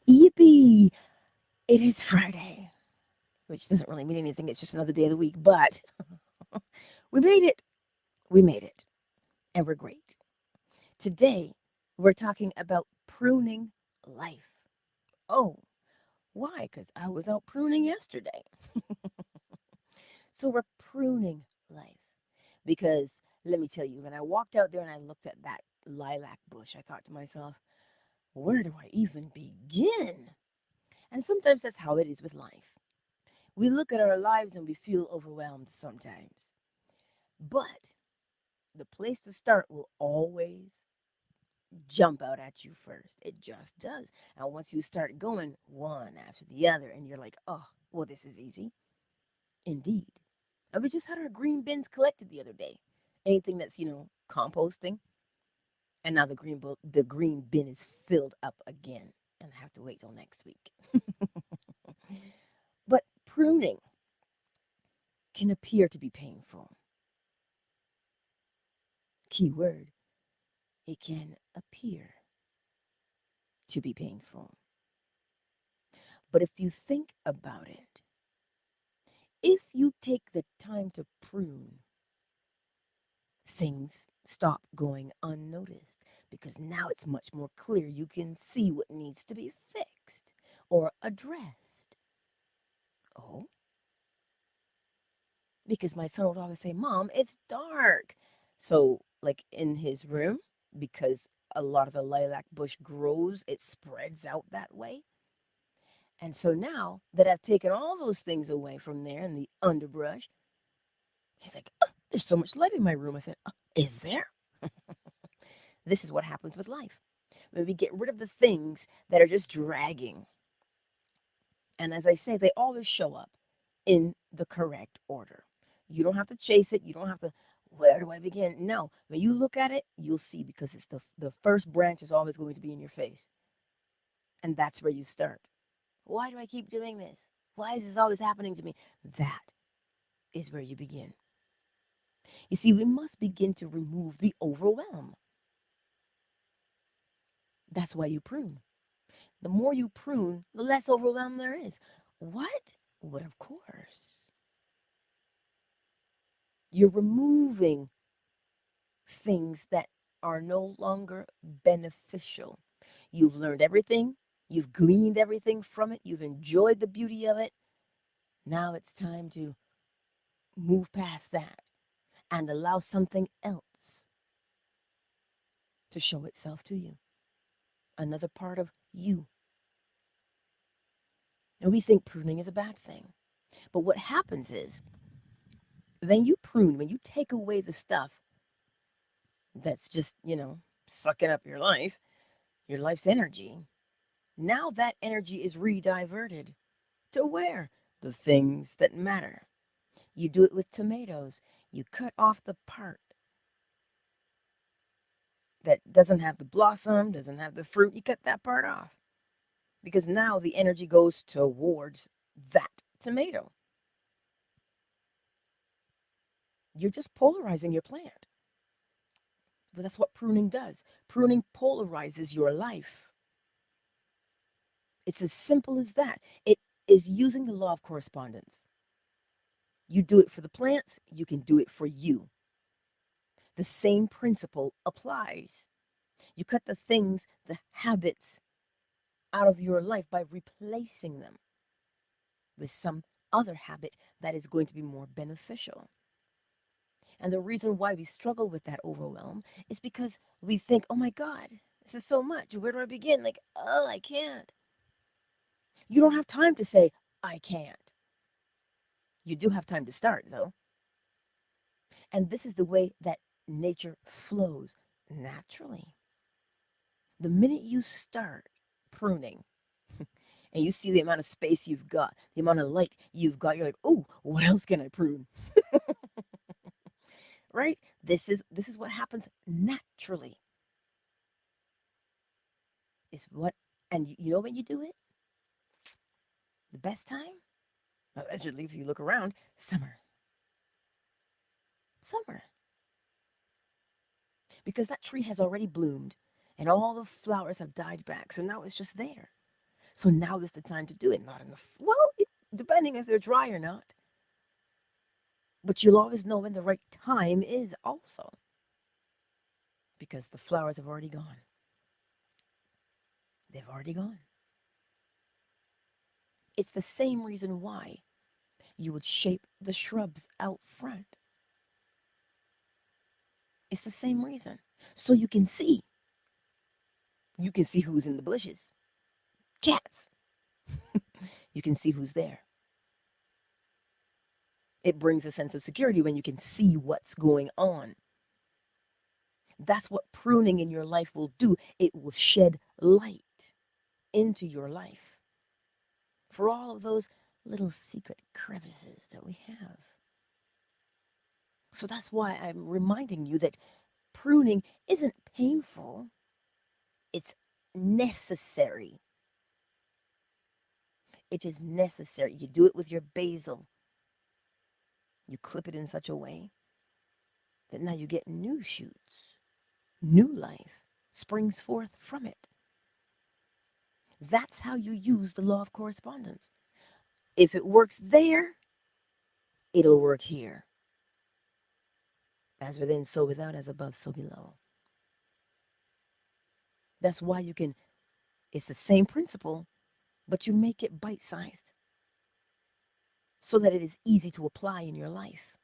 Yippee! It is Friday, which doesn't really mean anything. It's just another day of the week, but we made it. We made it, and we're great. Today, we're talking about pruning life. Oh, why? Because I was out pruning yesterday. So we're pruning life. Because let me tell you, when I walked out there and I looked at that lilac bush, I thought to myself, where do I even begin? And sometimes that's how it is with life. We look at our lives and we feel overwhelmed sometimes. But the place to start will always jump out at you first. It just does. And once you start going one after the other, and you're like, oh, well, this is easy. Indeed. And we just had our green bins collected the other day. Anything that's, composting. And now the green bin is filled up again. And I have to wait till next week. But pruning can appear to be painful. Keyword, it can appear to be painful. But if you think about it, if you take the time to prune, things stop going unnoticed because now it's much more clear. You can see what needs to be fixed or addressed. Oh, because my son would always say, Mom, it's dark. So, like in his room, because a lot of the lilac bush grows, it spreads out that way. And so now that I've taken all those things away from there in the underbrush, he's like, "Oh, there's so much light in my room." I said, "Oh, is there?" This is what happens with life. When we get rid of the things that are just dragging. And as I say, they always show up in the correct order. You don't have to chase it. You don't have to, where do I begin? No, when you look at it, you'll see because it's the first branch is always going to be in your face. And that's where you start. Why do I keep doing this? Why is this always happening to me? That is where you begin. You see, we must begin to remove the overwhelm. That's why you prune. The more you prune, the less overwhelm there is. What? What, of course. You're removing things that are no longer beneficial. You've learned everything, you've gleaned everything from it, you've enjoyed the beauty of it. Now it's time to move past that and allow something else to show itself to you. Another part of you. And we think pruning is a bad thing. But what happens is, when you prune, when you take away the stuff that's just, sucking up your life's energy, now that energy is rediverted to where? The things that matter. You do it with tomatoes. You cut off the part that doesn't have the blossom, doesn't have the fruit. You cut that part off because now the energy goes towards that tomato. You're just polarizing your plant. But that's what pruning does. Pruning polarizes your life. It's as simple as that. It is using the law of correspondence. You do it for the plants, you can do it for you. The same principle applies. You cut the things, the habits out of your life by replacing them with some other habit that is going to be more beneficial. And the reason why we struggle with that overwhelm is because we think, oh my God, this is so much. Where do I begin? Like, oh, I can't. You don't have time to say, I can't. You do have time to start, though. And this is the way that nature flows naturally. The minute you start pruning and you see the amount of space you've got, the amount of light you've got, you're like, oh, what else can I prune? Right? This is what happens naturally. Is what and you know when you do it? The best time? Allegedly, if you look around, summer. Summer. Because that tree has already bloomed and all the flowers have died back. So now it's just there. So now is the time to do it. Not in the, well, depending if they're dry or not. But you'll always know when the right time is also. Because the flowers have already gone. They've already gone. It's the same reason why you would shape the shrubs out front. It's the same reason. So you can see. You can see who's in the bushes. Cats. You can see who's there. It brings a sense of security when you can see what's going on. That's what pruning in your life will do. It will shed light into your life for all of those little secret crevices that we have. So that's why I'm reminding you that pruning isn't painful, it's necessary. It is necessary. You do it with your basil. You clip it in such a way that now you get new shoots, new life springs forth from it. That's how you use the law of correspondence. If it works there, it'll work here. As within, so without, as above, so below. That's why you can, it's the same principle, but you make it bite-sized so that it is easy to apply in your life.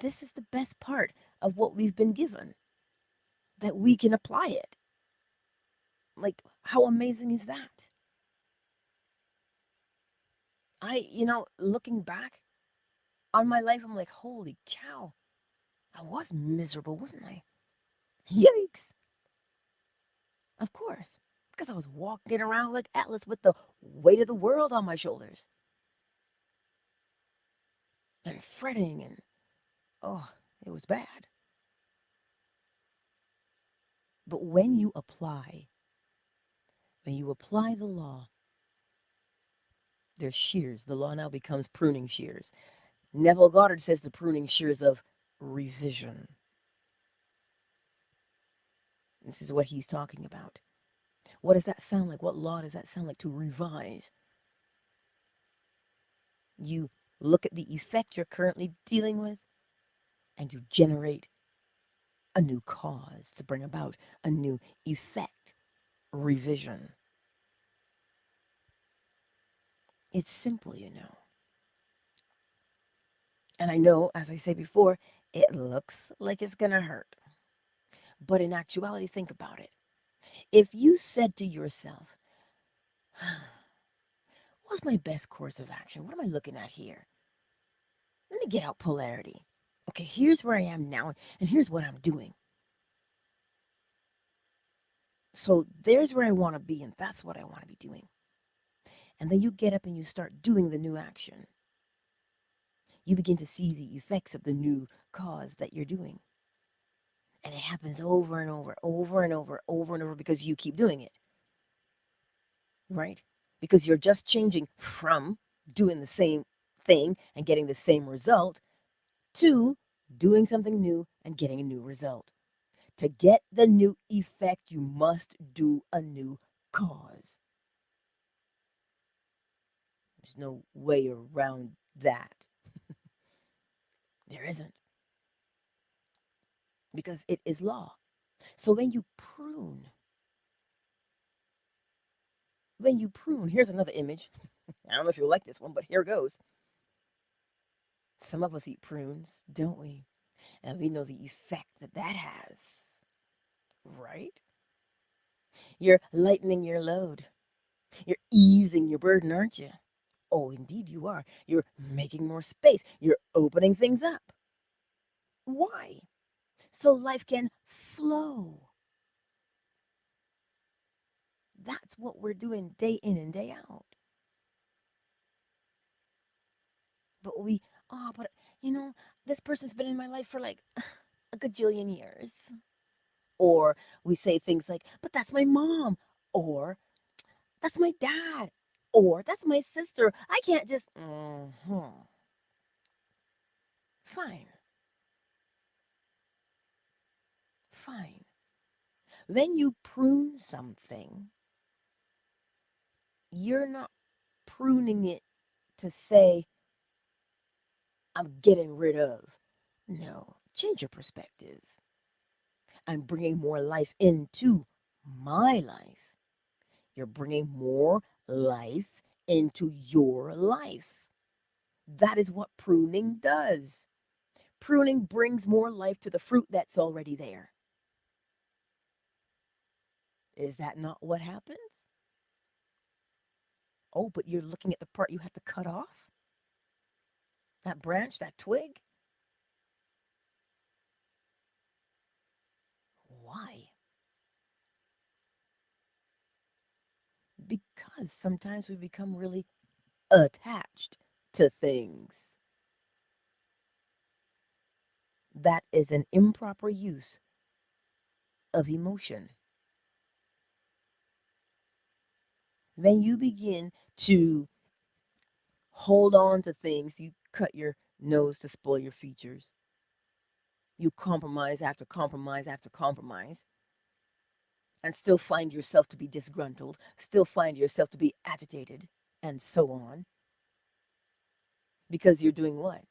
This is the best part of what we've been given, that we can apply it. Like, how amazing is that? Looking back on my life, I'm like, holy cow, I was miserable, wasn't I? Yikes. Of course, because I was walking around like Atlas with the weight of the world on my shoulders. And fretting, and oh, it was bad. But when you apply the law, there's shears. The law now becomes pruning shears. Neville Goddard says the pruning shears of revision. This is what he's talking about. What does that sound like? What law does that sound like? To revise. You look at the effect you're currently dealing with, and you generate a new cause to bring about a new effect. Revision. It's simple, And I know, as I say before, it looks like it's going to hurt. But in actuality, think about it. If you said to yourself, what's my best course of action? What am I looking at here? Let me get out polarity. Okay, here's where I am now, and here's what I'm doing. So there's where I want to be, and that's what I want to be doing. And then you get up and you start doing the new action. You begin to see the effects of the new cause that you're doing. And it happens over and over, over and over, over and over because you keep doing it. Right? Because you're just changing from doing the same thing and getting the same result to doing something new and getting a new result. To get the new effect, you must do a new cause. There's no way around that. There isn't. Because it is law. So when you prune, here's another image. I don't know if you'll like this one, but here goes. Some of us eat prunes, don't we? And we know the effect that that has, right? You're lightening your load. You're easing your burden, aren't you? Oh, indeed you are. You're making more space. You're opening things up. Why? So life can flow. That's what we're doing day in and day out. But this person's been in my life for like a gajillion years. Or we say things like, but that's my mom. Or that's my dad. Or that's my sister. I can't just, Fine. Fine. When you prune something, You're not pruning it to say, I'm getting rid of. No, change your perspective. I'm bringing more life into my life. You're bringing more life into your life. That is what pruning does. Pruning brings more life to the fruit that's already there. Is that not what happens? Oh, but you're looking at the part you had to cut off? That branch, that twig? Why? Because sometimes we become really attached to things. That is an improper use of emotion. When you begin to hold on to things, you cut your nose to spoil your features. You compromise after compromise after compromise, and still find yourself to be disgruntled, still find yourself to be agitated, and so on. Because you're doing what?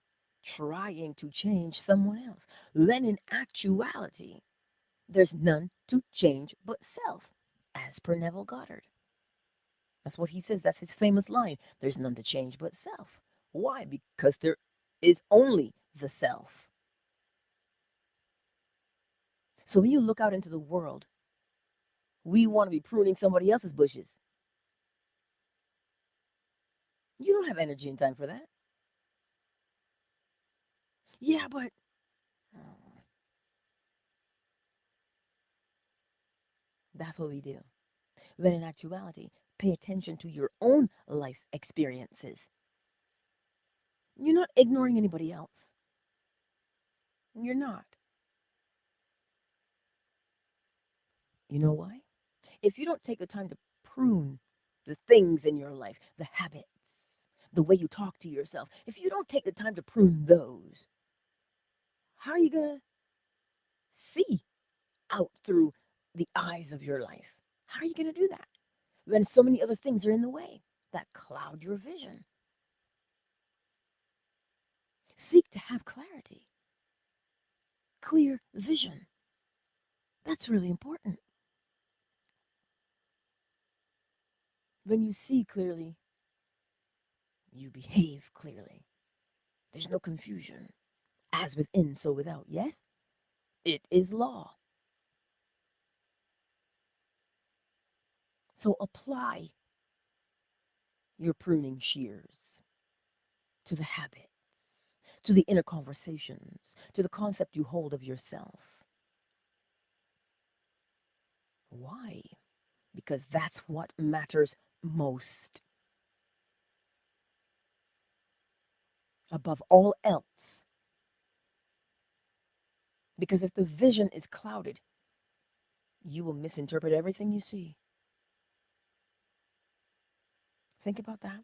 Trying to change someone else. When in actuality, there's none to change but self, as per Neville Goddard. That's what he says. That's his famous line. There's none to change but self. Why? Because there is only the self. So when you look out into the world, we want to be pruning somebody else's bushes. You don't have energy and time for that. Yeah, but that's what we do. When in actuality, pay attention to your own life experiences. You're not ignoring anybody else. You're not. You know why? If you don't take the time to prune the things in your life, the habits, the way you talk to yourself, if you don't take the time to prune those, how are you going to see out through the eyes of your life? How are you going to do that when so many other things are in the way that cloud your vision? Seek to have clarity, clear vision. That's really important. When you see clearly, you behave clearly. There's no confusion. As within, so without. Yes, it is law. So apply your pruning shears to the habits, to the inner conversations, to the concept you hold of yourself. Why? Because that's what matters most. Above all else. Because if the vision is clouded, you will misinterpret everything you see. Think about that.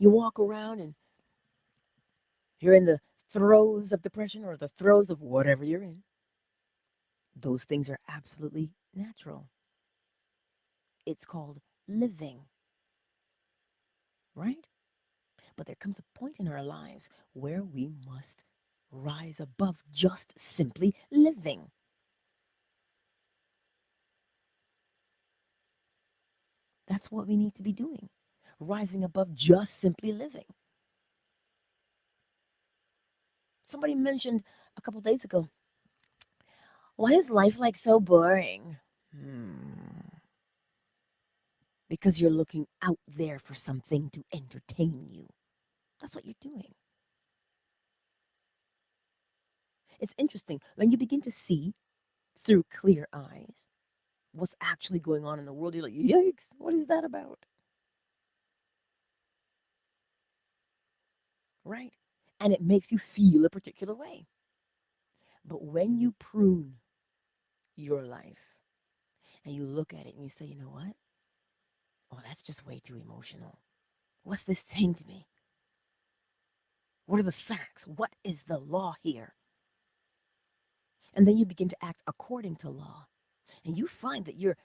You walk around and you're in the throes of depression or the throes of whatever you're in. Those things are absolutely natural. It's called living, right? But there comes a point in our lives where we must rise above just simply living. That's what we need to be doing. Rising above just simply living. Somebody mentioned a couple days ago, why is life like so boring? Because you're looking out there for something to entertain you. That's what you're doing. It's interesting when you begin to see through clear eyes what's actually going on in the world. You're like, yikes, what is that about? Right? And it makes you feel a particular way. But when you prune your life and you look at it and you say, you know what? Oh, that's just way too emotional. What's this saying to me? What are the facts? What is the law here? And then you begin to act according to law. And you find that you're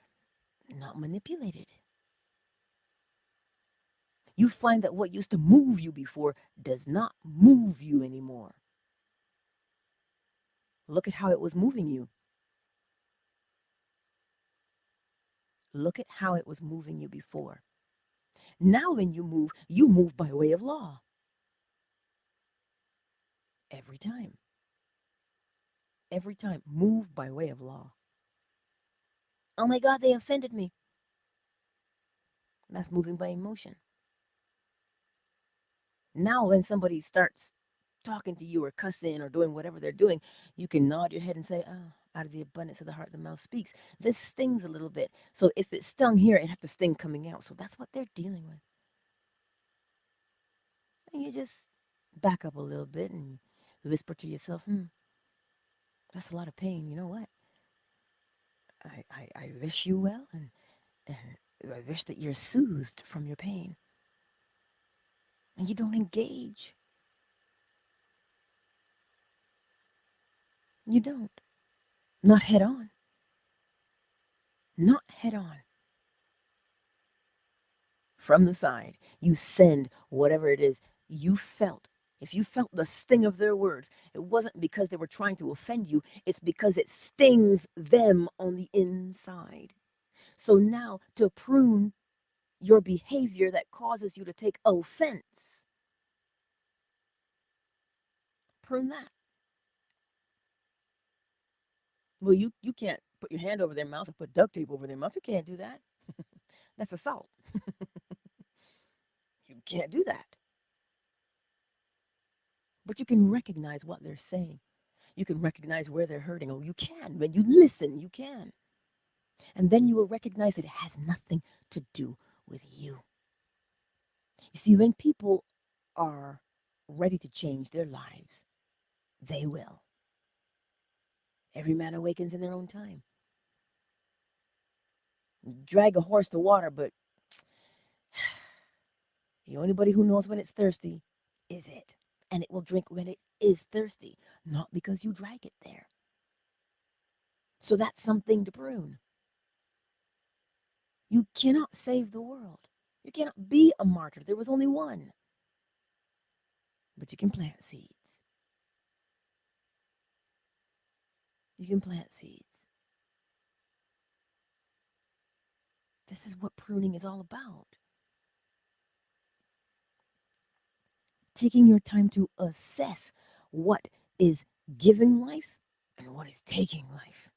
not manipulated. You find that what used to move you before does not move you anymore. Look at how it was moving you. Look at how it was moving you before. Now, when you move by way of law. Every time. Every time. Move by way of law. Oh my God, they offended me. That's moving by emotion. Now, when somebody starts talking to you or cussing or doing whatever they're doing, you can nod your head and say, oh, out of the abundance of the heart, the mouth speaks. This stings a little bit. So if it stung here, it'd have to sting coming out. So that's what they're dealing with. And you just back up a little bit and whisper to yourself, that's a lot of pain. You know what? I wish you well, and I wish that you're soothed from your pain. And you don't engage. You don't. Not head on. Not head on. From the side, you send whatever it is you felt. If you felt the sting of their words, it wasn't because they were trying to offend you, it's because it stings them on the inside. So now, to prune your behavior that causes you to take offense, prune that. Well, you can't put your hand over their mouth and put duct tape over their mouth. You can't do that. That's assault. You can't do that. But you can recognize what they're saying. You can recognize where they're hurting. Oh, you can. When you listen, you can. And then you will recognize that it has nothing to do with you. You see, when people are ready to change their lives, they will. Every man awakens in their own time. Drag a horse to water, but the only body who knows when it's thirsty is it. And it will drink when it is thirsty, not because you drag it there. So that's something to prune. You cannot save the world. You cannot be a martyr. There was only one. But you can plant seeds. You can plant seeds. This is what pruning is all about. Taking your time to assess what is giving life and what is taking life.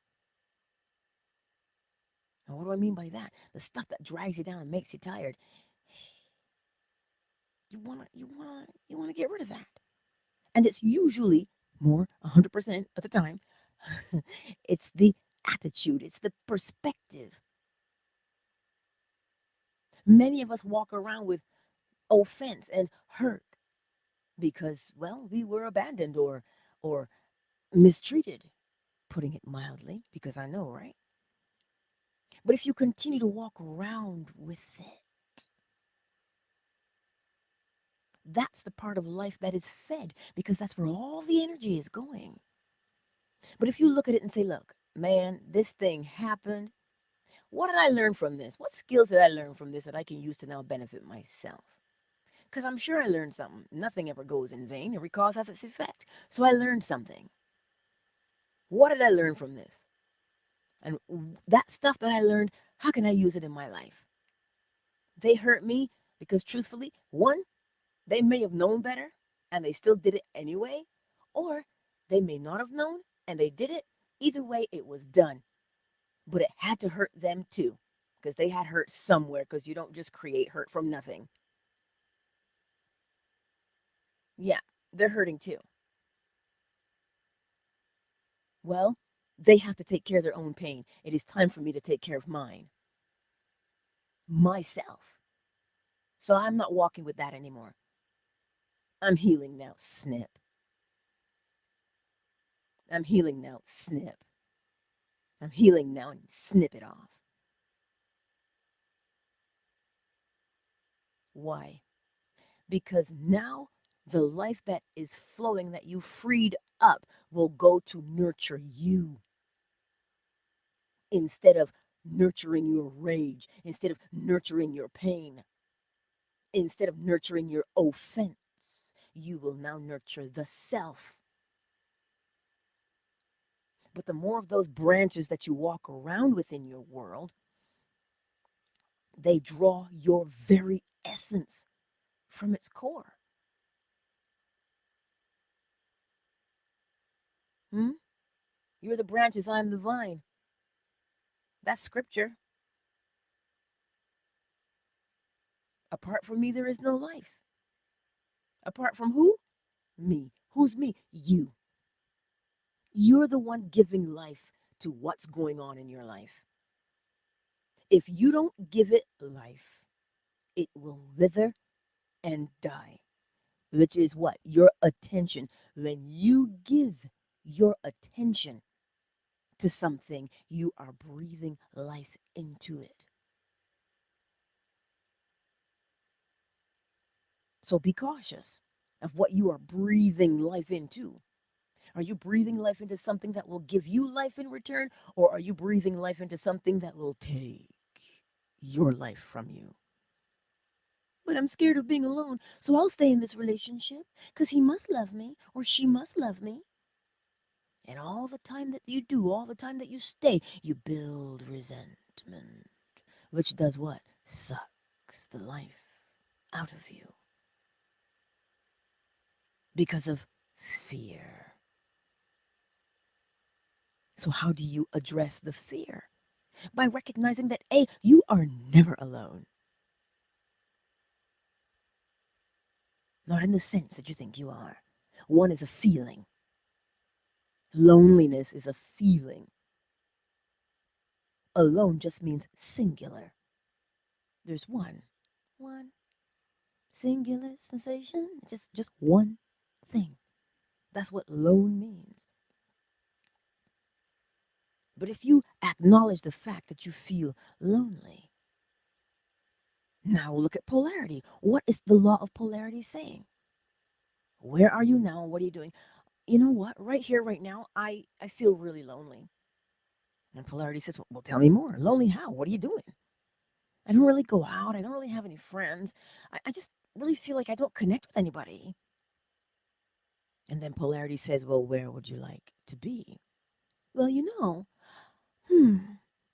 Now, what do I mean by that? The stuff that drags you down and makes you tired. You wanna get rid of that. And it's usually more 100% of the time. It's the attitude, it's the perspective. Many of us walk around with offense and hurt because, well, we were abandoned or mistreated, putting it mildly, because I know, right? But if you continue to walk around with it, that's the part of life that is fed because that's where all the energy is going. But if you look at it and say, look, man, this thing happened. What did I learn from this? What skills did I learn from this that I can use to now benefit myself? Because I'm sure I learned something. Nothing ever goes in vain. Every cause has its effect. So I learned something. What did I learn from this? And that stuff that I learned, how can I use it in my life? They hurt me because truthfully, one, they may have known better and they still did it anyway, or they may not have known and they did it. Either way, it was done. But it had to hurt them too because they had hurt somewhere because you don't just create hurt from nothing. Yeah, they're hurting too. Well, they have to take care of their own pain. It is time for me to take care of mine, myself. So I'm not walking with that anymore. I'm healing now, snip. I'm healing now, snip. I'm healing now, and snip it off. Why? Because now the life that is flowing, that you freed up, will go to nurture you instead of nurturing your rage, instead of nurturing your pain. Instead of nurturing your offense, you will now nurture the self. But the more of those branches that you walk around within your world, they draw your very essence from its core. Hmm? You're the branches, I'm the vine. That's scripture. Apart from me, there is no life. Apart from who? Me. Who's me? You. You're the one giving life to what's going on in your life. If you don't give it life, it will wither and die, which is what? Your attention. When you give your attention to something, you are breathing life into it. So be cautious of what you are breathing life into. Are you breathing life into something that will give you life in return, or are you breathing life into something that will take your life from you? But I'm scared of being alone, so I'll stay in this relationship because he must love me or she must love me. And all the time that you do, all the time that you stay, you build resentment, which does what? Sucks the life out of you because of fear. So, how do you address the fear? By recognizing that A, you are never alone. Not in the sense that you think you are. One is a feeling. Loneliness is a feeling. Alone just means singular. There's one. One singular sensation. Just one thing. That's what lone means. But if you acknowledge the fact that you feel lonely, now look at polarity. What is the law of polarity saying? Where are you now? What are you doing? You know what? Right here, right now, I feel really lonely. And polarity says, well, tell me more. Lonely how? What are you doing? I don't really go out. I don't really have any friends. I just really feel like I don't connect with anybody. And then polarity says, well, where would you like to be? Well, hmm,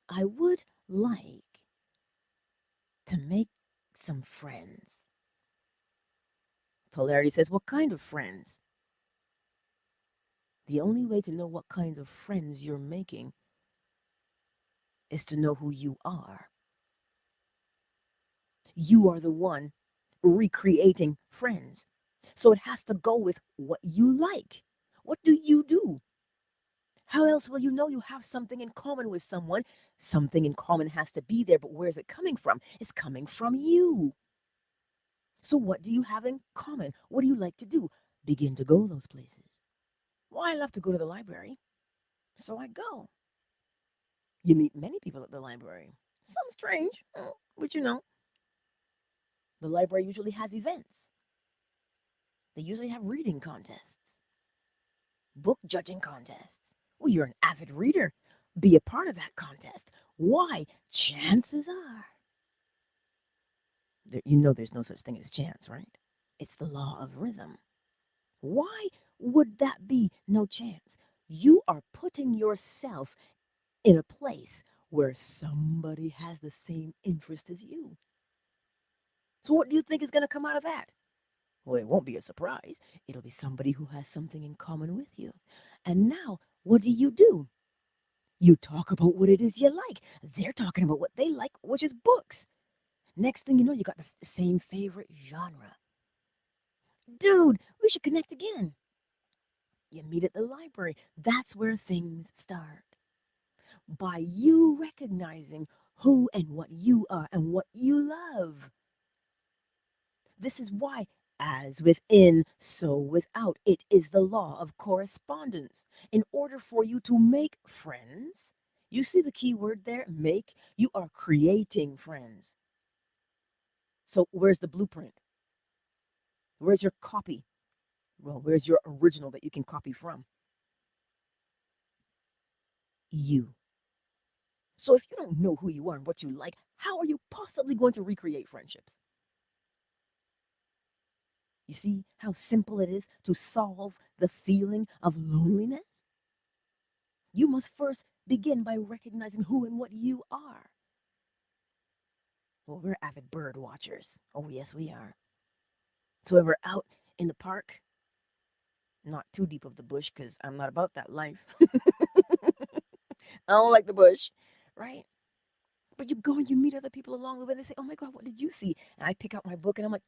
I would like to make some friends. Polarity says, what kind of friends? The only way to know what kinds of friends you're making is to know who you are. You are the one recreating friends. So it has to go with what you like. What do you do? How else will you know you have something in common with someone? Something in common has to be there, but where's it coming from? It's coming from you. So what do you have in common? What do you like to do? Begin to go those places. Well, I love to go to the library, so I go. You meet many people at the library. Some strange, but the library usually has events. They usually have reading contests, book judging contests. Well, you're an avid reader. Be a part of that contest. Why? Chances are, there's no such thing as chance, right? It's the law of rhythm. Why would that be no chance? You are putting yourself in a place where somebody has the same interest as you. So, what do you think is going to come out of that? Well, it won't be a surprise. It'll be somebody who has something in common with you. And now, what do? You talk about what it is you like. They're talking about what they like, which is books. Next thing you know, you got the same favorite genre. Dude, we should connect again. You meet at the library. That's where things start. By you recognizing who and what you are and what you love. This is why, as within, so without. It is the law of correspondence. In order for you to make friends, you see the key word there, make? You are creating friends. So, where's the blueprint? Where's your copy? Well, where's your original that you can copy from? You. So, if you don't know who you are and what you like, how are you possibly going to recreate friendships? You see how simple it is to solve the feeling of loneliness? You must first begin by recognizing who and what you are. Well, we're avid bird watchers. Oh, yes, we are. So when we're out in the park, not too deep of the bush because I'm not about that life. I don't like the bush, right? But you go and you meet other people along the way. They say, "Oh my God, what did you see?" And I pick out my book and I'm like,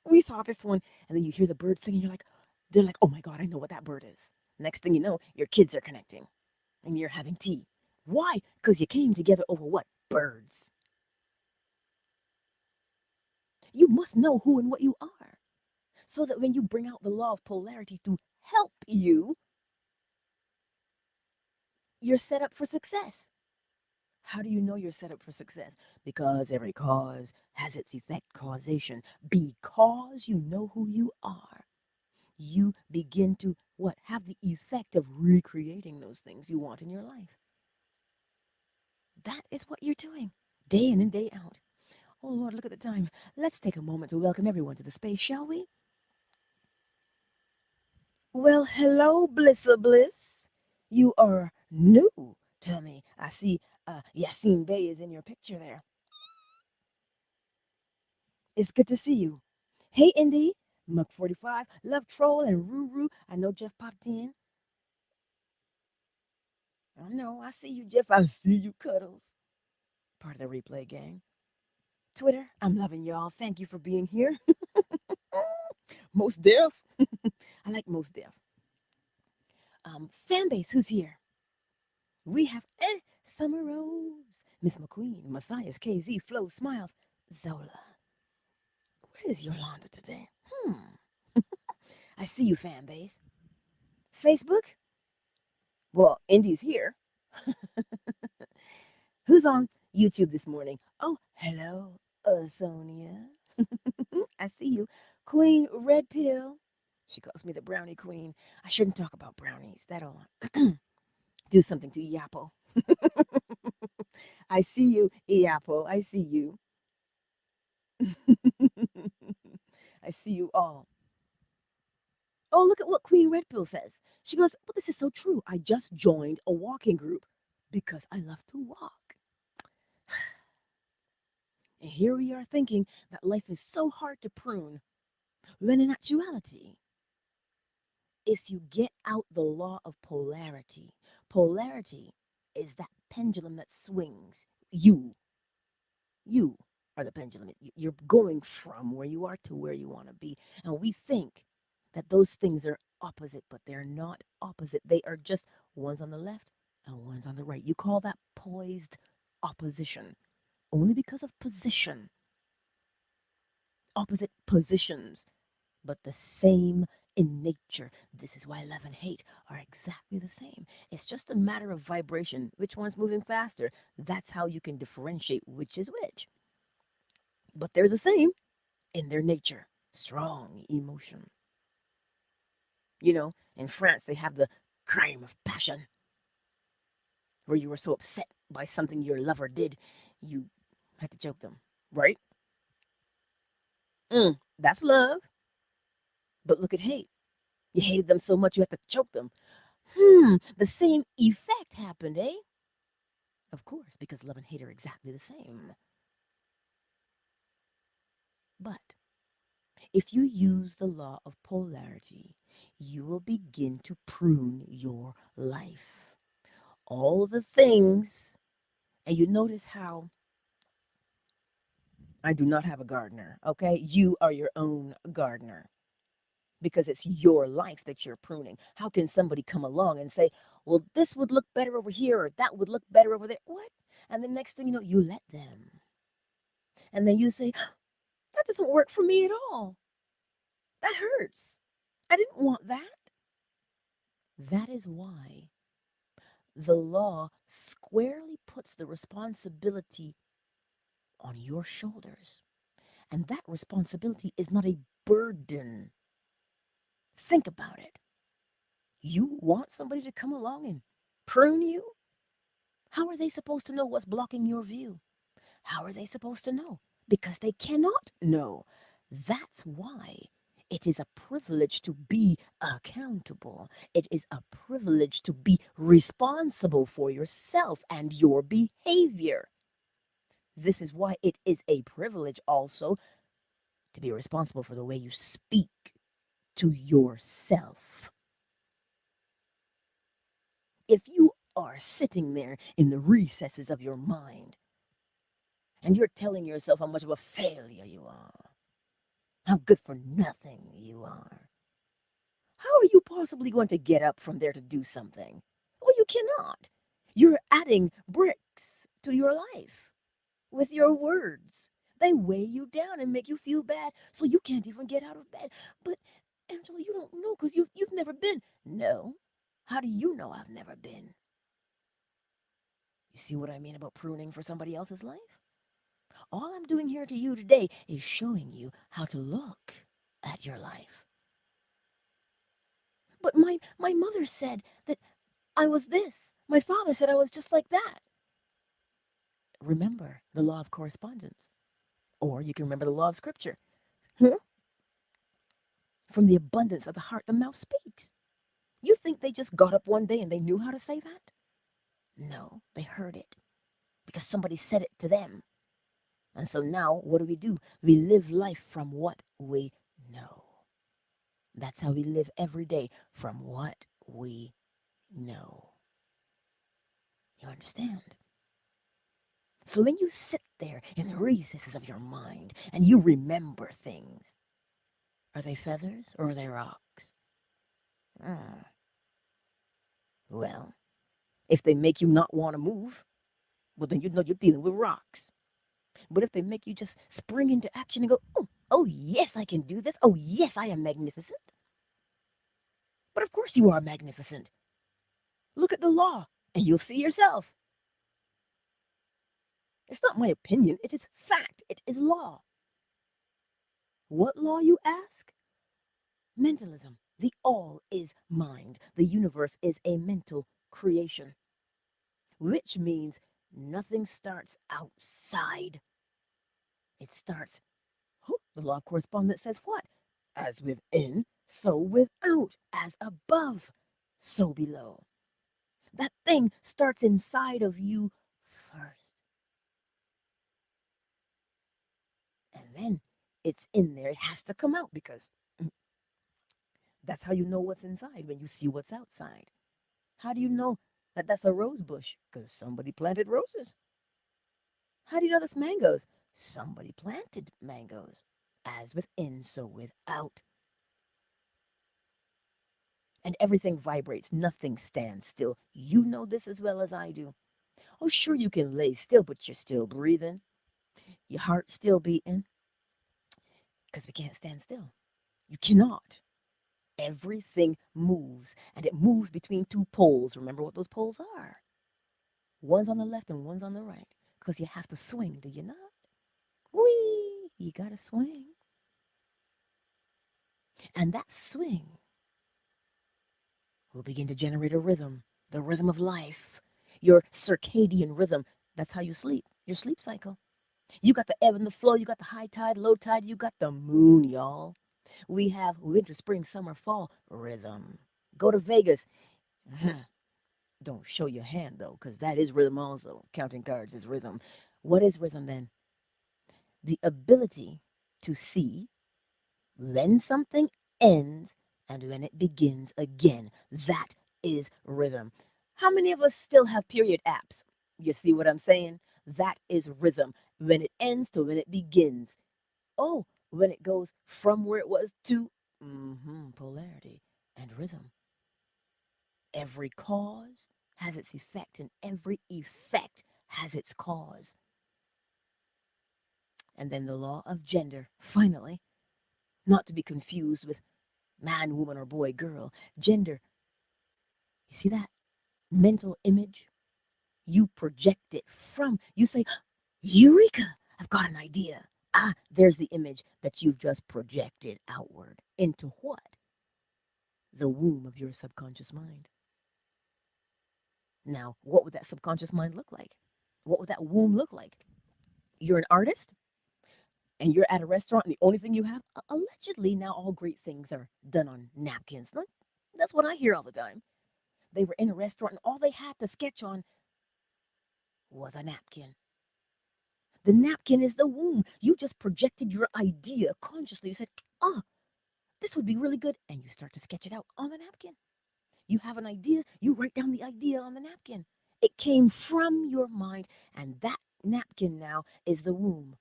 "We saw this one." And then you hear the bird singing. You're like, they're like, "Oh my God, I know what that bird is." Next thing you know, your kids are connecting and you're having tea. Why? Because you came together over what? Birds. You must know who and what you are so that when you bring out the law of polarity to help you, you're set up for success. How do you know you're set up for success? Because every cause has its effect, causation. Because you know who you are, you begin to what? Have the effect of recreating those things you want in your life. That is what you're doing day in and day out. Oh Lord, look at the time. Let's take a moment to welcome everyone to the space, shall we? Well, hello, Blissa Bliss. You are new to me. I see Yassine Bey is in your picture there. It's good to see you. Hey, Indy, Muck45, Love Troll, and Ruru. I know Jeff popped in. I know, I see you, Jeff. I see you, Cuddles. Part of the replay gang. Twitter, I'm loving y'all. Thank you for being here. Most Def. I like Most Def. Fan base, who's here? We have Summer Rose, Miss McQueen, Matthias, KZ, Flo, Smiles, Zola. Where is Yolanda today? I see you, fan base. Facebook? Well, Indy's here. Who's on YouTube this morning? Oh, hello, Sonia. I see you. Queen Red Pill. She calls me the brownie queen. I shouldn't talk about brownies. That'll do something to Iapo. I see you, Iapo. I see you. I see you all. Oh, look at what Queen Red Pill says. She goes, "Well, this is so true. I just joined a walking group because I love to walk." And here we are thinking that life is so hard to prune, when in actuality, if you get out the law of polarity, polarity is that pendulum that swings. You are the pendulum. You're going from where you are to where you want to be. And we think that those things are opposite, but they're not opposite. They are just one's on the left and one's on the right. You call that poised opposition only because of position, opposite positions, but the same in nature. This is why love and hate are exactly the same. It's just a matter of vibration. Which one's moving faster? That's how you can differentiate which is which. But they're the same in their nature. Strong emotion. You know, in France, they have the crime of passion, where you were so upset by something your lover did, you had to choke them, right? That's love. But look at hate. You hated them so much you had to choke them. The same effect happened, eh? Of course, because love and hate are exactly the same. But if you use the law of polarity, you will begin to prune your life. All the things, and you notice how I do not have a gardener, okay? You are your own gardener because it's your life that you're pruning. How can somebody come along and say, well, this would look better over here or that would look better over there? What? And the next thing you know, you let them. And then you say, that doesn't work for me at all. That hurts. I didn't want that. That is why the law squarely puts the responsibility on your shoulders. And that responsibility is not a burden. Think about it. You want somebody to come along and prune you? How are they supposed to know what's blocking your view? How are they supposed to know? Because they cannot know. That's why It is a privilege to be accountable. It is a privilege to be responsible for yourself and your behavior. This is why it is a privilege also to be responsible for the way you speak to yourself. If you are sitting there in the recesses of your mind and you're telling yourself how much of a failure you are, how good for nothing you are, how are you possibly going to get up from there to do something? Well, you cannot. You're adding bricks to your life with your words. They weigh you down and make you feel bad, so you can't even get out of bed. But, Angela, you don't know because you've never been. No. How do you know I've never been? You see what I mean about pruning for somebody else's life? All I'm doing here to you today is showing you how to look at your life. But my mother said that I was this. My father said I was just like that. Remember the law of correspondence. Or you can remember the law of scripture. From the abundance of the heart, the mouth speaks. You think they just got up one day and they knew how to say that? No, they heard it because somebody said it to them. And so now, what do? We live life from what we know. That's how we live every day, from what we know. You understand? So when you sit there in the recesses of your mind and you remember things, are they feathers or are they rocks? Well, if they make you not want to move, well, then you know you're dealing with rocks. But if they make you just spring into action and go, oh, yes, I can do this. Oh, yes, I am magnificent. But of course you are magnificent. Look at the law and you'll see yourself. It's not my opinion. It is fact. It is law. What law, you ask? Mentalism. The all is mind. The universe is a mental creation, which means nothing starts outside. It starts, the law of correspondence says what? As within, so without. As above, so below. That thing starts inside of you first. And then it's in there. It has to come out because that's how you know what's inside, when you see what's outside. How do you know that that's a rose bush? Because somebody planted roses. How do you know that's mangoes? Somebody planted mangoes. As within, so without. And everything vibrates. Nothing stands still. You know this as well as I do. Oh, sure, you can lay still, but you're still breathing. Your heart's still beating. Because we can't stand still. You cannot. Everything moves, and it moves between two poles. Remember what those poles are? One's on the left and one's on the right. Because you have to swing, do you not? Whee! You gotta swing. And that swing will begin to generate a rhythm, the rhythm of life, your circadian rhythm. That's how you sleep, your sleep cycle. You got the ebb and the flow, you got the high tide, low tide, you got the moon, y'all. We have winter, spring, summer, fall rhythm. Go to Vegas. Don't show your hand though, because that is rhythm also. Counting cards is rhythm. What is rhythm then? The ability to see when something ends and when it begins again. That is rhythm. How many of us still have period apps? You see what I'm saying? That is rhythm. When it ends to when it begins. Oh, when it goes from where it was to polarity and rhythm. Every cause has its effect, and every effect has its cause. And then the law of gender, finally, not to be confused with man, woman, or boy, girl. Gender, you see that? Mental image. You project it from, you say, Eureka, I've got an idea. Ah, there's the image that you've just projected outward. Into what? The womb of your subconscious mind. Now, what would that subconscious mind look like? What would that womb look like? You're an artist? and you're at a restaurant and the only thing you have, allegedly now all great things are done on napkins. That's what I hear all the time. They were in a restaurant and all they had to sketch on was a napkin. The napkin is the womb. You just projected your idea consciously. You said, ah, this would be really good. And you start to sketch it out on the napkin. You have an idea, you write down the idea on the napkin. It came from your mind, and that napkin now is the womb.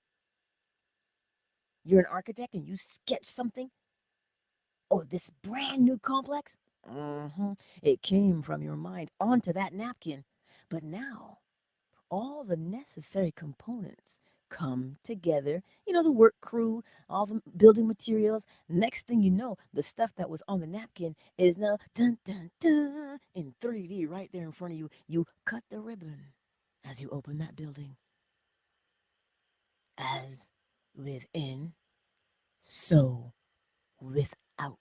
You're an architect and you sketch something. Oh, this brand new complex? It came from your mind onto that napkin. But now, all the necessary components come together. You know, the work crew, all the building materials. Next thing you know, the stuff that was on the napkin is now dun dun dun in 3D right there in front of you. You cut the ribbon as you open that building. As within, so without.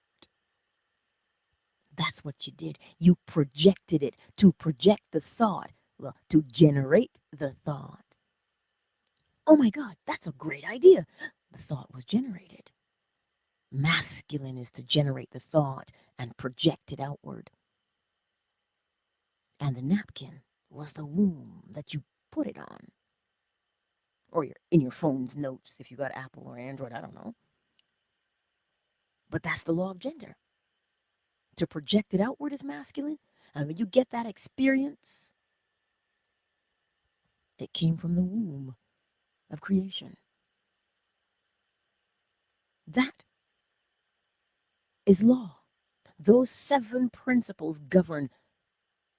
That's what you did. You projected it to project the thought. Well, to generate the thought. Oh my God, that's a great idea. The thought was generated. Masculine is to generate the thought and project it outward. And the napkin was the womb that you put it on. Or in your phone's notes if you got Apple or Android, I don't know. But that's the law of gender. To project it outward is masculine. And when you get that experience, it came from the womb of creation. That is law. Those 7 principles govern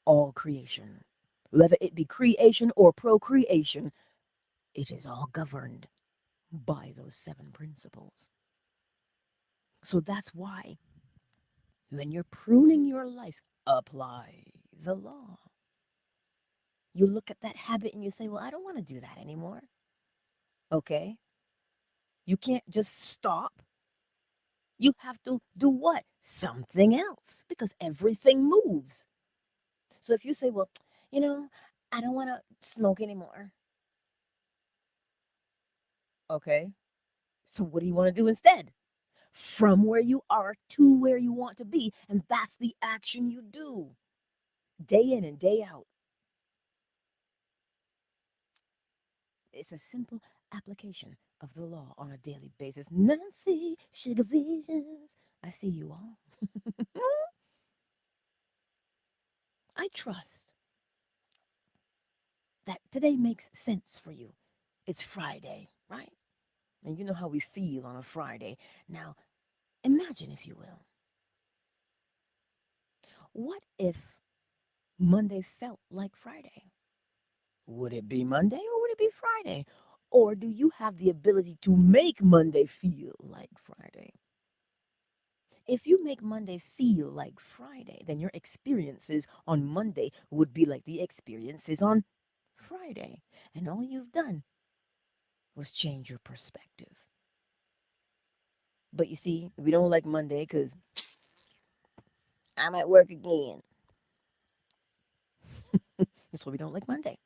all creation. Whether it be creation or procreation, it is all governed by those 7 principles. So that's why when you're pruning your life, apply the law. You look at that habit and you say, well, I don't want to do that anymore. Okay. You can't just stop. You have to do what? Something else, because everything moves. So if you say, well, I don't want to smoke anymore. Okay. So what do you want to do instead? From where you are to where you want to be. And that's the action you do day in and day out. It's a simple application of the law on a daily basis. Nancy, Sugar Visions. I see you all. I trust that today makes sense for you. It's Friday, right? And you know how we feel on a Friday. Now, imagine, if you will, what if Monday felt like Friday? Would it be Monday or would it be Friday? Or do you have the ability to make Monday feel like Friday? If you make Monday feel like Friday, then your experiences on Monday would be like the experiences on Friday. And all you've done was change your perspective. But you see, we don't like Monday because I'm at work again. That's why we don't like Monday.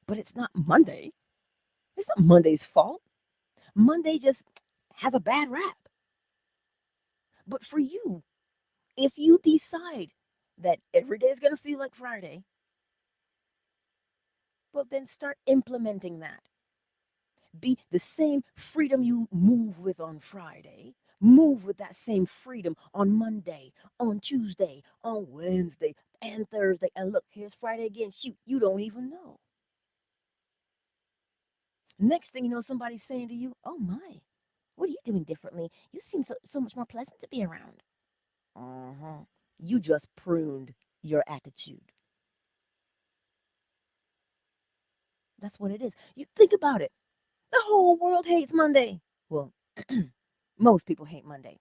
But it's not Monday. It's not Monday's fault. Monday just has a bad rap. But for you, if you decide that every day is going to feel like Friday, well, then start implementing that. Be the same freedom you move with on Friday. Move with that same freedom on Monday, on Tuesday, on Wednesday, and Thursday. And look, here's Friday again. Shoot, you don't even know. Next thing you know, somebody's saying to you, oh my, what are you doing differently? You seem so much more pleasant to be around. You just pruned your attitude. That's what it is. You think about it. The whole world hates Monday. Well, most people hate Monday.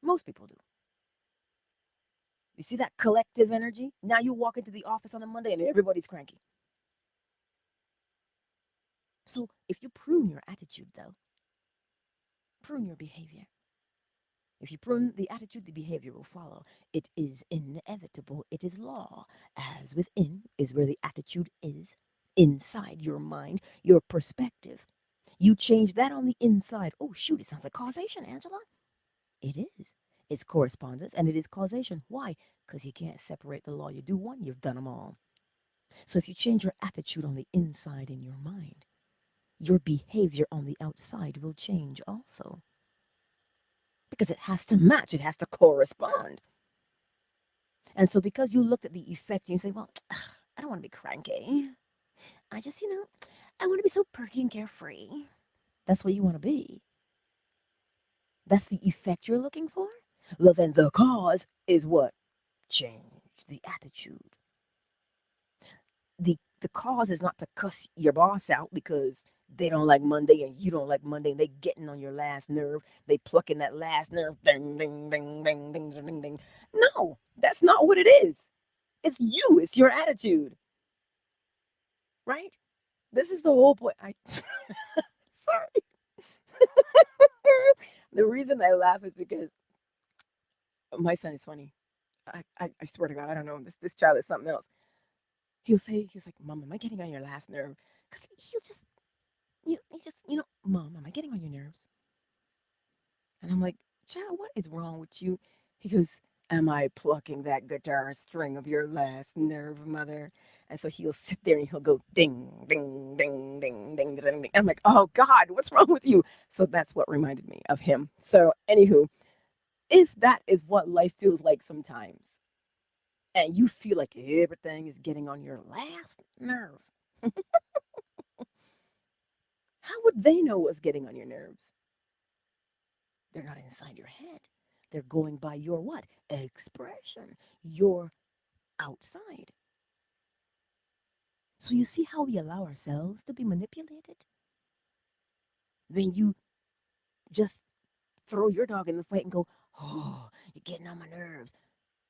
Most people do. You see that collective energy? Now you walk into the office on a Monday and everybody's cranky. So if you prune your attitude, though, prune your behavior. If you prune the attitude, the behavior will follow. It is inevitable. It is law. As within is where the attitude is, inside your mind, your perspective. You change that on the inside. Oh, shoot, it sounds like causation, Angela. It is. It's correspondence and it is causation. Why? Because you can't separate the law. You do one, you've done them all. So if you change your attitude on the inside in your mind, your behavior on the outside will change also. Because it has to match, it has to correspond. And so because you looked at the effect and you say, well, I don't want to be cranky. I just, I want to be so perky and carefree. That's what you want to be. That's the effect you're looking for? Well, then the cause is what? Change the attitude. The cause is not to cuss your boss out because they don't like Monday and you don't like Monday and they getting on your last nerve. They plucking that last nerve. Ding, ding, ding, ding, ding, ding, ding. No, that's not what it is. It's you. It's your attitude. Right? This is the whole point. Sorry. The reason I laugh is because my son is funny. I swear to God, I don't know. This child is something else. He's like, Mom, am I getting on your last nerve? Because he'll just, he's just, Mom, am I getting on your nerves? And I'm like, child, what is wrong with you? He goes, am I plucking that guitar string of your last nerve, mother? And so he'll sit there and he'll go ding, ding, ding, ding, ding, ding, ding. I'm like, oh God, what's wrong with you? So that's what reminded me of him. So anywho, if that is what life feels like sometimes, and you feel like everything is getting on your last nerve, how would they know what's getting on your nerves? They're not inside your head. They're going by your what? Expression. Your outside. So you see how we allow ourselves to be manipulated? When you just throw your dog in the fight and go, oh, you're getting on my nerves.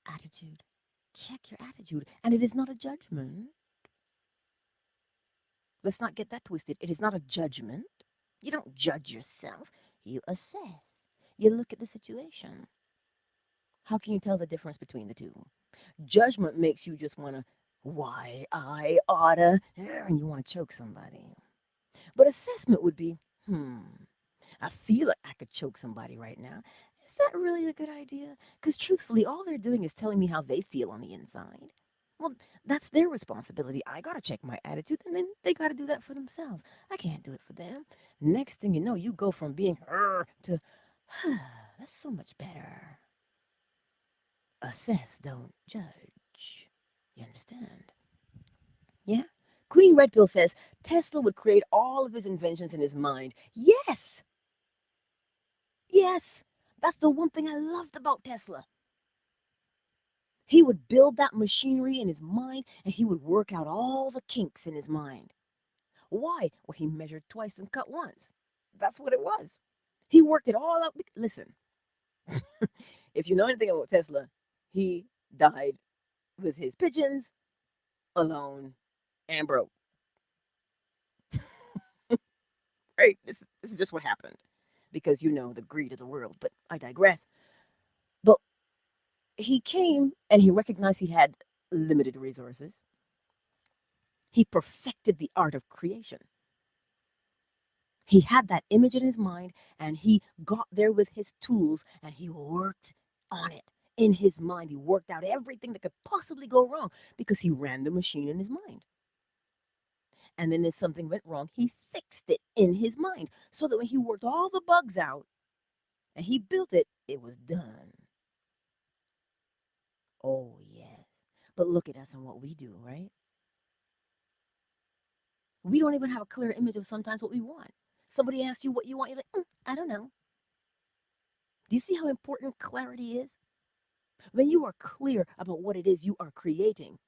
Attitude. Check your attitude. And it is not a judgment. Let's not get that twisted. It is not a judgment. You don't judge yourself. You assess. You look at the situation. How can you tell the difference between the two? Judgment makes you just want to, why, I oughta, and you want to choke somebody. But assessment would be, I feel like I could choke somebody right now. Is that really a good idea? Because truthfully, all they're doing is telling me how they feel on the inside. Well, that's their responsibility. I got to check my attitude, and then they got to do that for themselves. I can't do it for them. Next thing you know, you go from being to, that's so much better. Assess, don't judge. You understand? Yeah? Queen Red Pill says Tesla would create all of his inventions in his mind. Yes! Yes! That's the one thing I loved about Tesla. He would build that machinery in his mind and he would work out all the kinks in his mind. Why? Well, he measured twice and cut once. That's what it was. He worked it all out. Listen, if you know anything about Tesla, he died with his pigeons, alone, and broke. Right? This is just what happened. Because the greed of the world. But I digress. But he came and he recognized he had limited resources. He perfected the art of creation. He had that image in his mind and he got there with his tools and he worked on it in his mind. He worked out everything that could possibly go wrong because he ran the machine in his mind. And then if something went wrong, he fixed it in his mind so that when he worked all the bugs out and he built it, it was done. Oh, yes. But look at us and what we do, right? We don't even have a clear image of sometimes what we want. Somebody asks you what you want, you're like, I don't know. Do you see how important clarity is? When you are clear about what it is you are creating,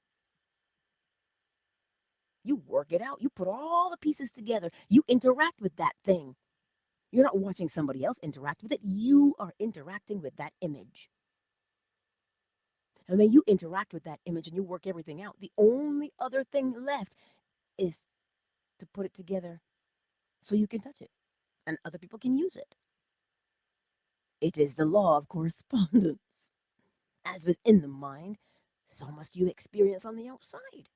you work it out. You put all the pieces together. You interact with that thing. You're not watching somebody else interact with it. You are interacting with that image. And when you interact with that image and you work everything out, the only other thing left is to put it together so you can touch it and other people can use it. It is the law of correspondence. As within the mind, so must you experience on the outside.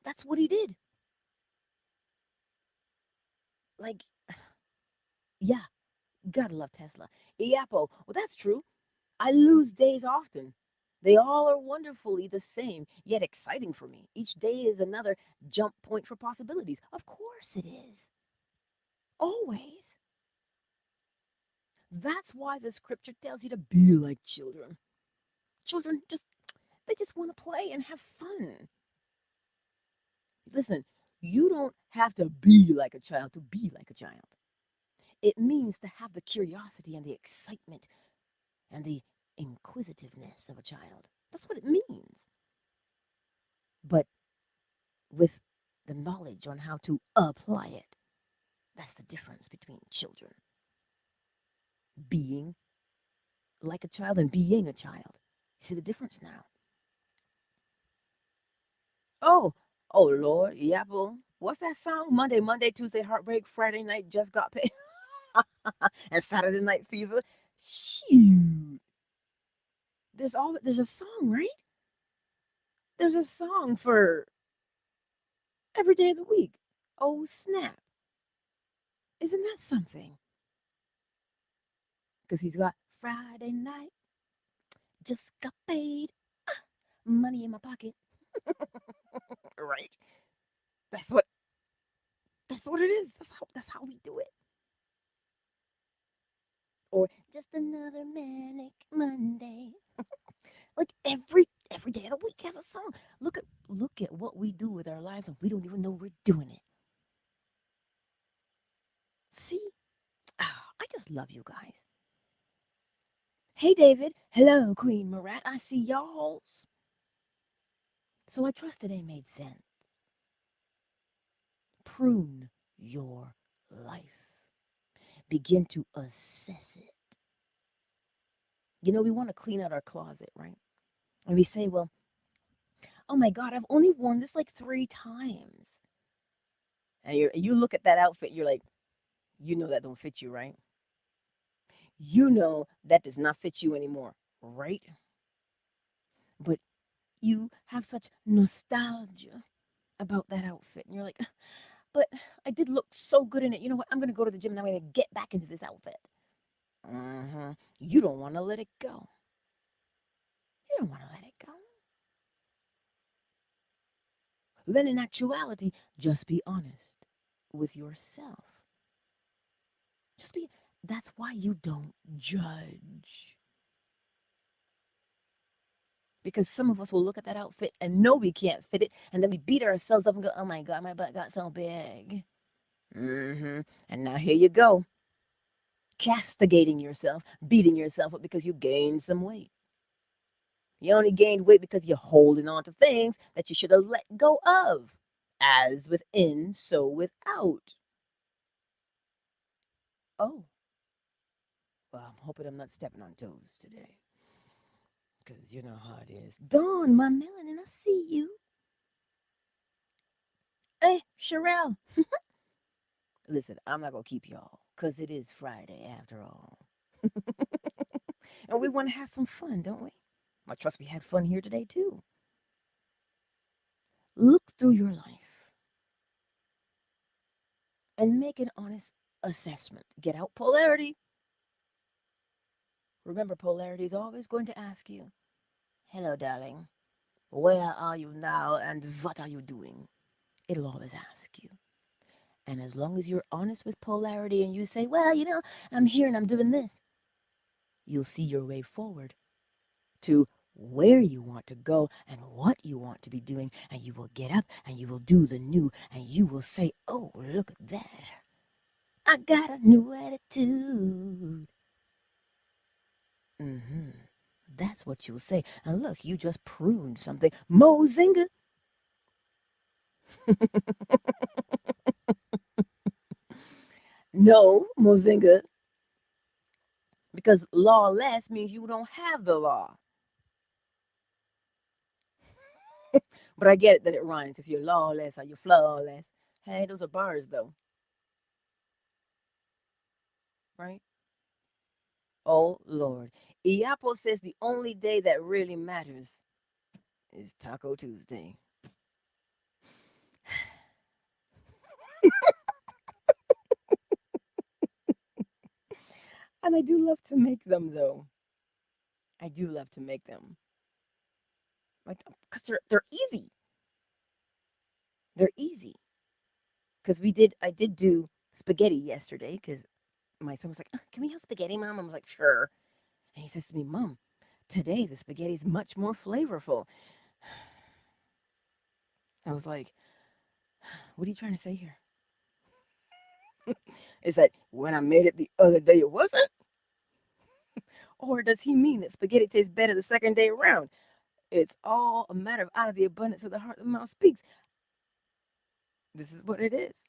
That's what he did. Like, yeah, gotta love Tesla. Iapo, well, that's true. I lose days often. They all are wonderfully the same, yet exciting for me. Each day is another jump point for possibilities. Of course it is. Always. That's why the scripture tells you to be like children. Children they just want to play and have fun. Listen, you don't have to be like a child to be like a child. It means to have the curiosity and the excitement and the inquisitiveness of a child. That's what it means. But with the knowledge on how to apply it, that's the difference between children being like a child and being a child. You see the difference now? Oh, oh Lord, Yapple. What's that song? Monday, Tuesday, heartbreak, Friday night, just got paid. And Saturday night fever. Shoot. There's a song, right? There's a song for every day of the week. Oh snap. Isn't that something? Because he's got Friday night, just got paid. Money in my pocket. Right? That's what that's what it is. That's how we do it. Or just another manic Monday. Like every day of the week has a song. Look at what we do with our lives and we don't even know we're doing it. See? I just love you guys. Hey David. Hello, Queen Marat. I see y'all's. So I trust today made sense. Prune your life. Begin to assess it. We want to clean out our closet, right? And we say, well, oh my God, I've only worn this like 3 times. And you look at that outfit, you're like, that don't fit you, right? That does not fit you anymore, right? But you have such nostalgia about that outfit. And you're like, but I did look so good in it. You know what? I'm going to go to the gym and I'm going to get back into this outfit. You don't want to let it go. You don't want to let it go. Then in actuality, just be honest with yourself. That's why you don't judge. Because some of us will look at that outfit and know we can't fit it, and then we beat ourselves up and go, oh my God, my butt got so big. And now here you go, castigating yourself, beating yourself up because you gained some weight. You only gained weight because you're holding on to things that you should have let go of. As within, so without. Oh, well, I'm hoping I'm not stepping on toes today. Because you know how it is. Dawn, my melanin, I see you. Hey, Sherelle. Listen, I'm not going to keep y'all because it is Friday after all. And we want to have some fun, don't we? I trust we had fun here today too. Look through your life and make an honest assessment. Get out polarity. Remember, polarity is always going to ask you, hello, darling. Where are you now and what are you doing? It'll always ask you. And as long as you're honest with polarity and you say, well, I'm here and I'm doing this, you'll see your way forward to where you want to go and what you want to be doing. And you will get up and you will do the new and you will say, oh, look at that. I got a new attitude. That's what you'll say. And look, you just pruned something. Mozinga. No, Mozinga. Because lawless means you don't have the law. But I get it that it rhymes. If you're lawless or you're flawless. Hey, those are bars though. Right? Oh Lord. Iapo says the only day that really matters is Taco Tuesday. And I do love to make them, though. I do love to make them. Like, because they're easy. They're easy. Because I did do spaghetti yesterday because my son was like, Can we have spaghetti, Mom? I was like, Sure. And he says to me, Mom, today the spaghetti is much more flavorful. I was like, What are you trying to say here? Is that when I made it the other day, it wasn't? Or does he mean that spaghetti tastes better the second day around? It's all a matter of out of the abundance of the heart, the mouth speaks. This is what it is.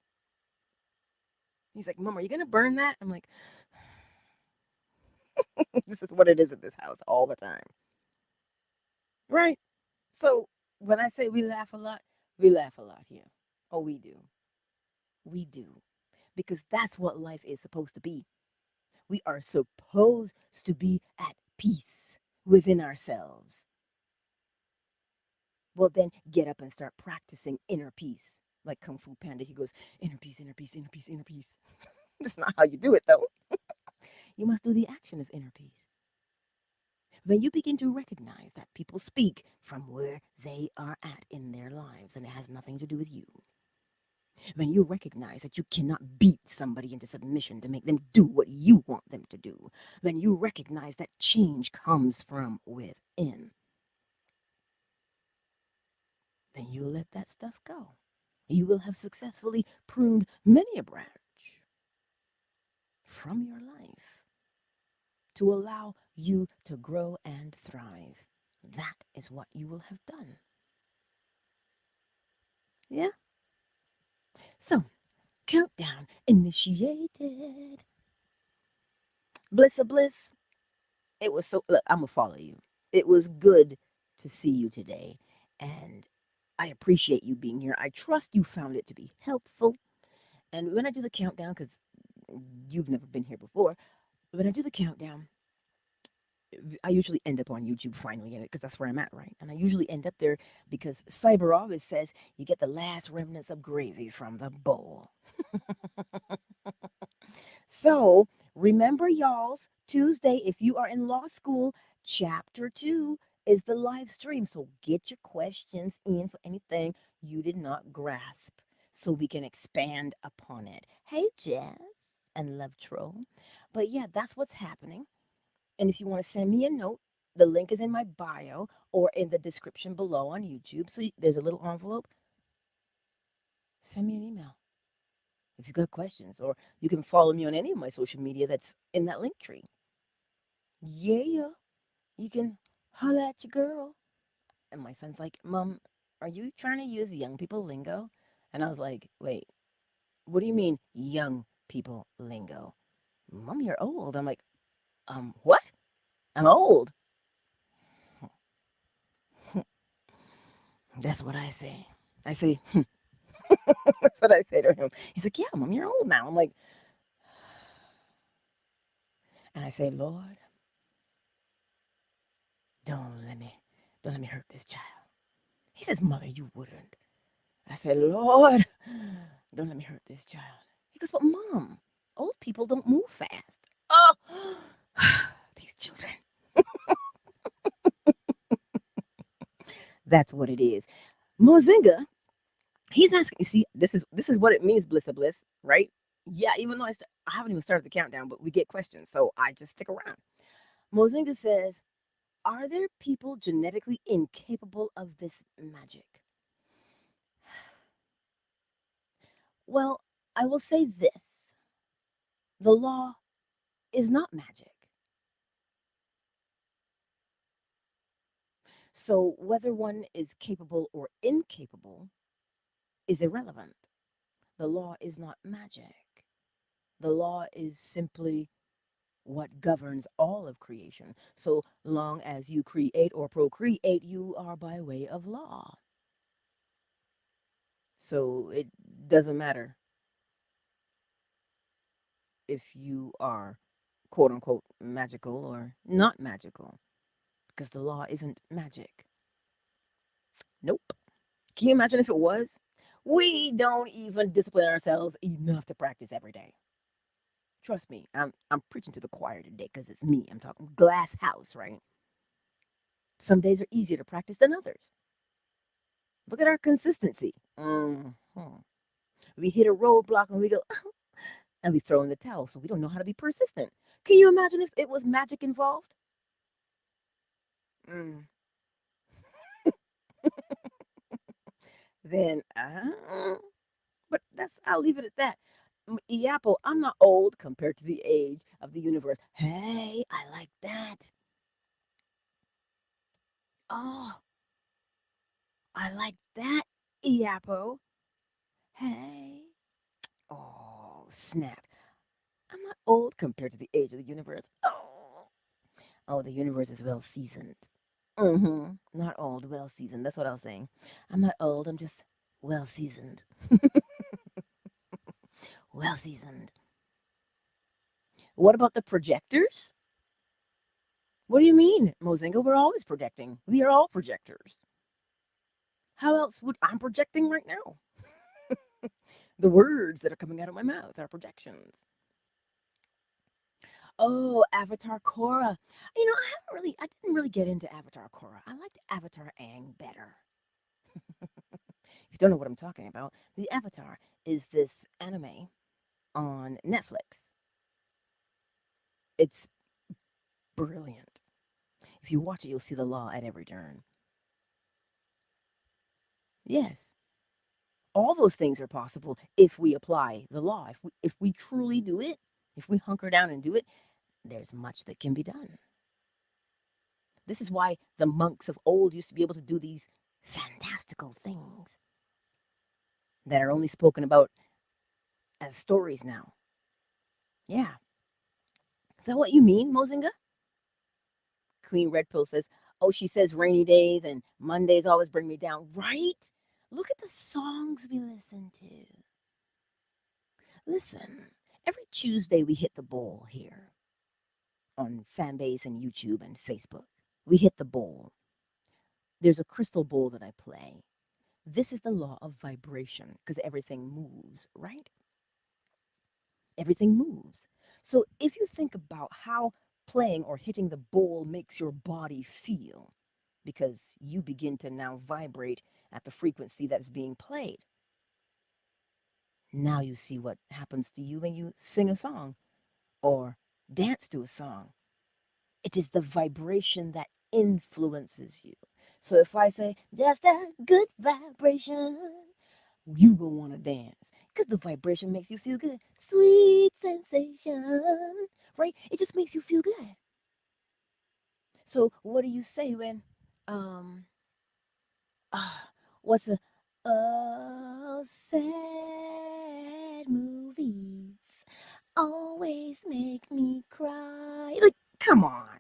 He's like, Mom, are you going to burn that? I'm like, This is what it is at this house all the time. Right? So when I say we laugh a lot here. Oh, we do. We do. Because that's what life is supposed to be. We are supposed to be at peace within ourselves. Well, then get up and start practicing inner peace. Like Kung Fu Panda, he goes, inner peace, inner peace, inner peace, inner peace. That's not how you do it, though. You must do the action of inner peace. When you begin to recognize that people speak from where they are at in their lives and it has nothing to do with you. When you recognize that you cannot beat somebody into submission to make them do what you want them to do. When you recognize that change comes from within. Then you let that stuff go. You will have successfully pruned many a branch from your life to allow you to grow and thrive. That is what you will have done. Yeah? So, countdown initiated. Bliss of bliss. It was so, look, I'm going to follow you. It was good to see you today. And I appreciate you being here. I trust you found it to be helpful. And when I do the countdown, because you've never been here before, when I do the countdown, I usually end up on YouTube finally in it because that's where I'm at, right? And I usually end up there because Cyber always says you get the last remnants of gravy from the bowl. So remember, y'all's Tuesday, if you are in law school, chapter 2 is the live stream. So get your questions in for anything you did not grasp so we can expand upon it. Hey, Jess and Love Troll. But yeah, that's what's happening. And if you want to send me a note, the link is in my bio or in the description below on YouTube. So there's a little envelope. Send me an email if you've got questions, or you can follow me on any of my social media that's in that link tree. Yeah, you can holla at your girl. And my son's like, Mom, are you trying to use young people lingo? And I was like, wait, what do you mean young people lingo? Mom, you're old. I'm like, what? I'm old. That's what I say. I say, that's what I say to him. He's like, yeah, Mom, you're old now. I'm like, and I say, Lord, don't let me, don't let me hurt this child. He says, Mother, you wouldn't. I said, Lord, don't let me hurt this child. He goes, but Mom, old people don't move fast. Oh, these children. That's what it is. Mozinga, he's asking. You see, this is what it means, bliss of bliss, right? Yeah. Even though I haven't even started the countdown, but we get questions, so I just stick around. Mozinga says, "Are there people genetically incapable of this magic?" Well, I will say this: the law is not magic. So whether one is capable or incapable is irrelevant. The law is not magic. The law is simply what governs all of creation. So long as you create or procreate, you are by way of law. So it doesn't matter if you are quote unquote magical or not magical, because the law isn't magic. Nope. Can you imagine if it was? We don't even discipline ourselves enough to practice every day. Trust me, I'm preaching to the choir today because it's me. I'm talking glass house, right? Some days are easier to practice than others. Look at our consistency. We hit a roadblock and we go, and we throw in the towel. So we don't know how to be persistent. Can you imagine if it was magic involved? Mm. Then, but I'll leave it at that. Iapo, I'm not old compared to the age of the universe. Hey, I like that. Oh, I like that, Iapo. Hey. Oh, snap. I'm not old compared to the age of the universe. Oh, the universe is well seasoned. Not old, well seasoned. That's what I was saying. I'm not old, I'm just well seasoned. Well seasoned. What about the projectors? What do you mean, Mozinga? We're always projecting. We are all projectors. How else would I'm projecting right now? The words that are coming out of my mouth are projections. Oh, Avatar Korra. I didn't really get into Avatar Korra. I liked Avatar Aang better. If you don't know what I'm talking about, the Avatar is this anime on Netflix. It's brilliant. If you watch it, you'll see the law at every turn. Yes, all those things are possible if we apply the law. If we truly do it, if we hunker down and do it, there's much that can be done. This is why the monks of old used to be able to do these fantastical things that are only spoken about as stories now. Yeah. Is that what you mean, Mozinga? Queen Red Pill says, oh, she says rainy days and Mondays always bring me down. Right? Look at the songs we listen to. Listen, every Tuesday we hit the bowl here on Fanbase and YouTube and Facebook. We hit the bowl. There's a crystal bowl that I play. This is the law of vibration because everything moves, right? Everything moves. So if you think about how playing or hitting the bowl makes your body feel, because you begin to now vibrate at the frequency that is being played. Now you see what happens to you when you sing a song or dance to a song. It is the vibration that influences you. So if I say, just a good vibration, you will want to dance because the vibration makes you feel good. Sweet sensation, right? It just makes you feel good. So what do you say when, um, what's a, oh, sad movies always make me cry. Like, come on.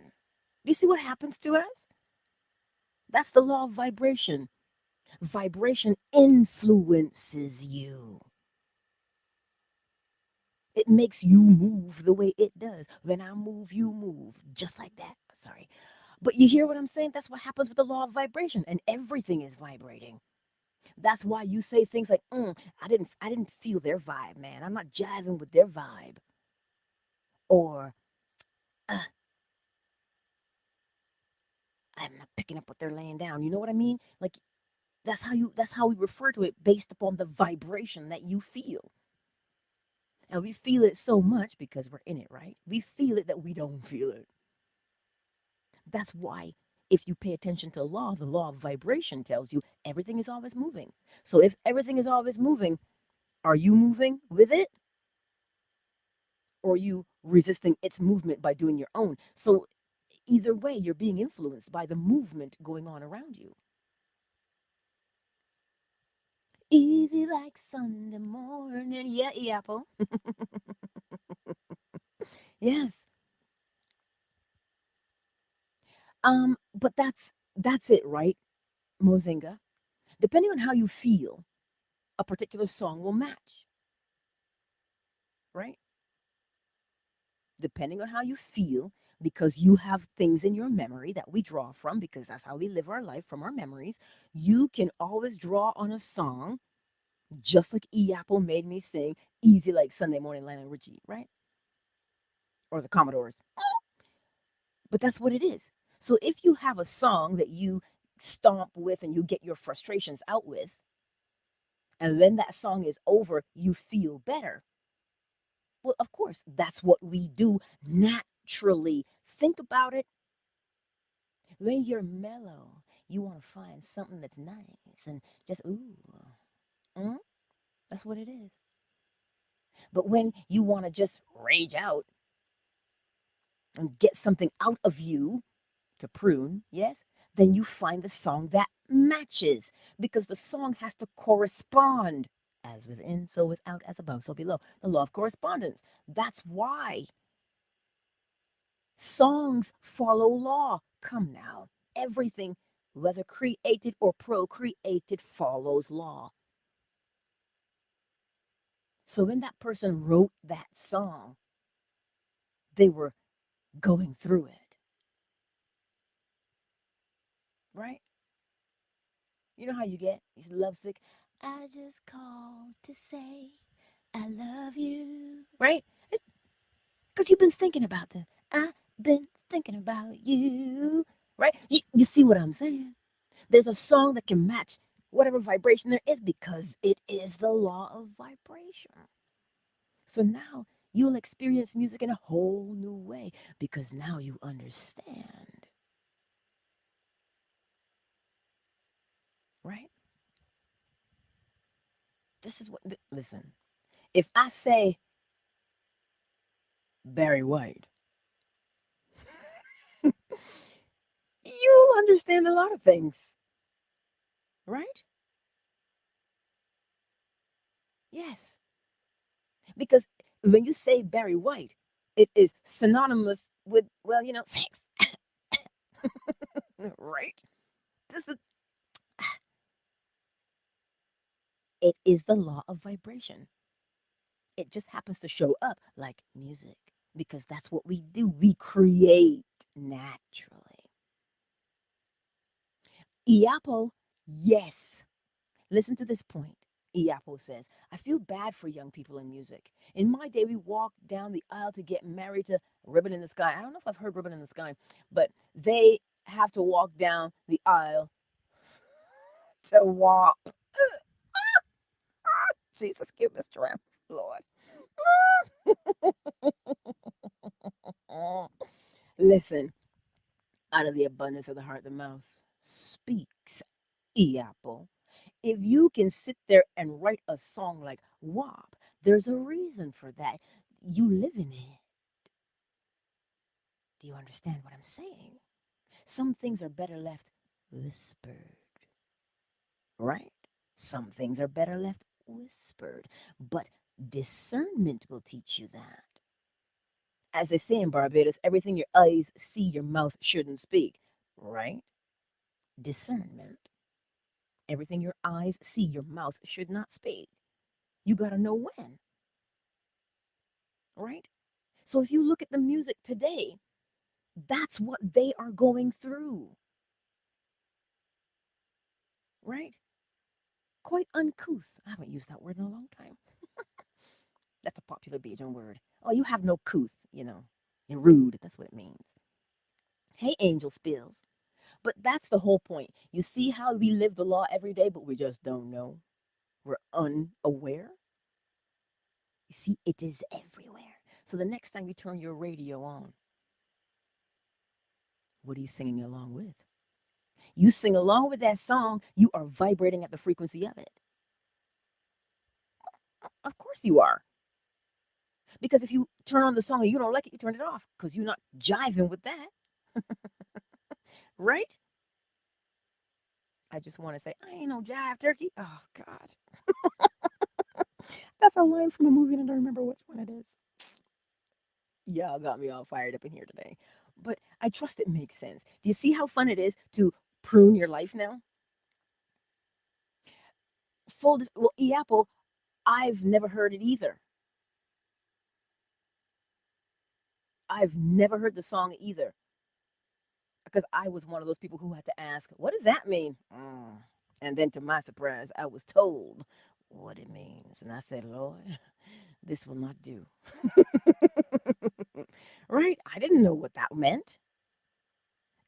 Do you see what happens to us? That's the law of vibration. Vibration influences you. It makes you move the way it does. When I move, you move. Just like that. Sorry. But you hear what I'm saying? That's what happens with the law of vibration, and everything is vibrating. That's why you say things like, I didn't feel their vibe, man. I'm not jiving with their vibe. Or uh, I'm not picking up what they're laying down. You know what I mean? Like that's how we refer to it based upon the vibration that you feel. And we feel it so much because we're in it, right? We feel it that we don't feel it. That's why if you pay attention to law, the law of vibration tells you everything is always moving. So if everything is always moving, are you moving with it? Or are you resisting its movement by doing your own? So either way, you're being influenced by the movement going on around you. Easy like Sunday morning. Yeah, apple. Yes. But that's it, right, Mozinga? Depending on how you feel, a particular song will match, right? Depending on how you feel, because you have things in your memory that we draw from, because that's how we live our life from our memories, you can always draw on a song Just like Apple made me sing Easy Like Sunday Morning, Lionel Richie, right? Or the Commodores. But that's what it is. So if you have a song that you stomp with and you get your frustrations out with, and then that song is over, you feel better. Well, of course, that's what we do naturally. Think about it. When you're mellow, you want to find something that's nice and just, ooh, mm, that's what it is. But when you want to just rage out and get something out of you to prune, yes, then you find the song that matches because the song has to correspond. As within, so without, as above, so below. The law of correspondence. That's why songs follow law. Come now. Everything, whether created or procreated, follows law. So when that person wrote that song, they were going through it, right? You know how you get? You're lovesick. I just called to say I love you, right? Because you've been thinking about them. I've been thinking about you, right? You see what I'm saying? There's a song that can match whatever vibration there is because it is the law of vibration. So now you'll experience music in a whole new way because now you understand, right? This is what, listen, if I say Barry White, you'll understand a lot of things, right? Yes. Because when you say Barry White, it is synonymous with, well, sex, right? This is, it is the law of vibration. It just happens to show up like music because that's what we do. We create naturally. Iapo, yes. Listen to this point. Iapo says, I feel bad for young people in music. In my day, we walked down the aisle to get married to Ribbon in the Sky. I don't know if I've heard Ribbon in the Sky, but they have to walk down the aisle to WAP. Jesus, give me strength, Lord. Listen, out of the abundance of the heart, the mouth speaks. Apple. If you can sit there and write a song like WAP, there's a reason for that. You live in it. Do you understand what I'm saying? Some things are better left whispered, right? Some things are better left whispered, but discernment will teach you that. As they say in Barbados, everything your eyes see, your mouth shouldn't speak, right? Discernment. Everything your eyes see, your mouth should not speak. You got to know when, right? So if you look at the music today, that's what they are going through, right? Quite uncouth. I haven't used that word in a long time. That's a popular Bajan word. Oh, you have no couth, You're rude. That's what it means. Hey, Angel Spills. But that's the whole point. You see how we live the law every day, but we just don't know. We're unaware. You see, it is everywhere. So the next time you turn your radio on, what are you singing along with? You sing along with that song, you are vibrating at the frequency of it. Of course you are. Because if you turn on the song and you don't like it, you turn it off because you're not jiving with that. Right? I just want to say, I ain't no jive turkey. Oh, God. That's a line from a movie and I don't remember which one it is. Y'all got me all fired up in here today. But I trust it makes sense. Do you see how fun it is to prune your life now? Well, Apple, I've never heard it either. I've never heard the song either. Because I was one of those people who had to ask, what does that mean? And then to my surprise, I was told what it means. And I said, Lord, this will not do. Right? I didn't know what that meant.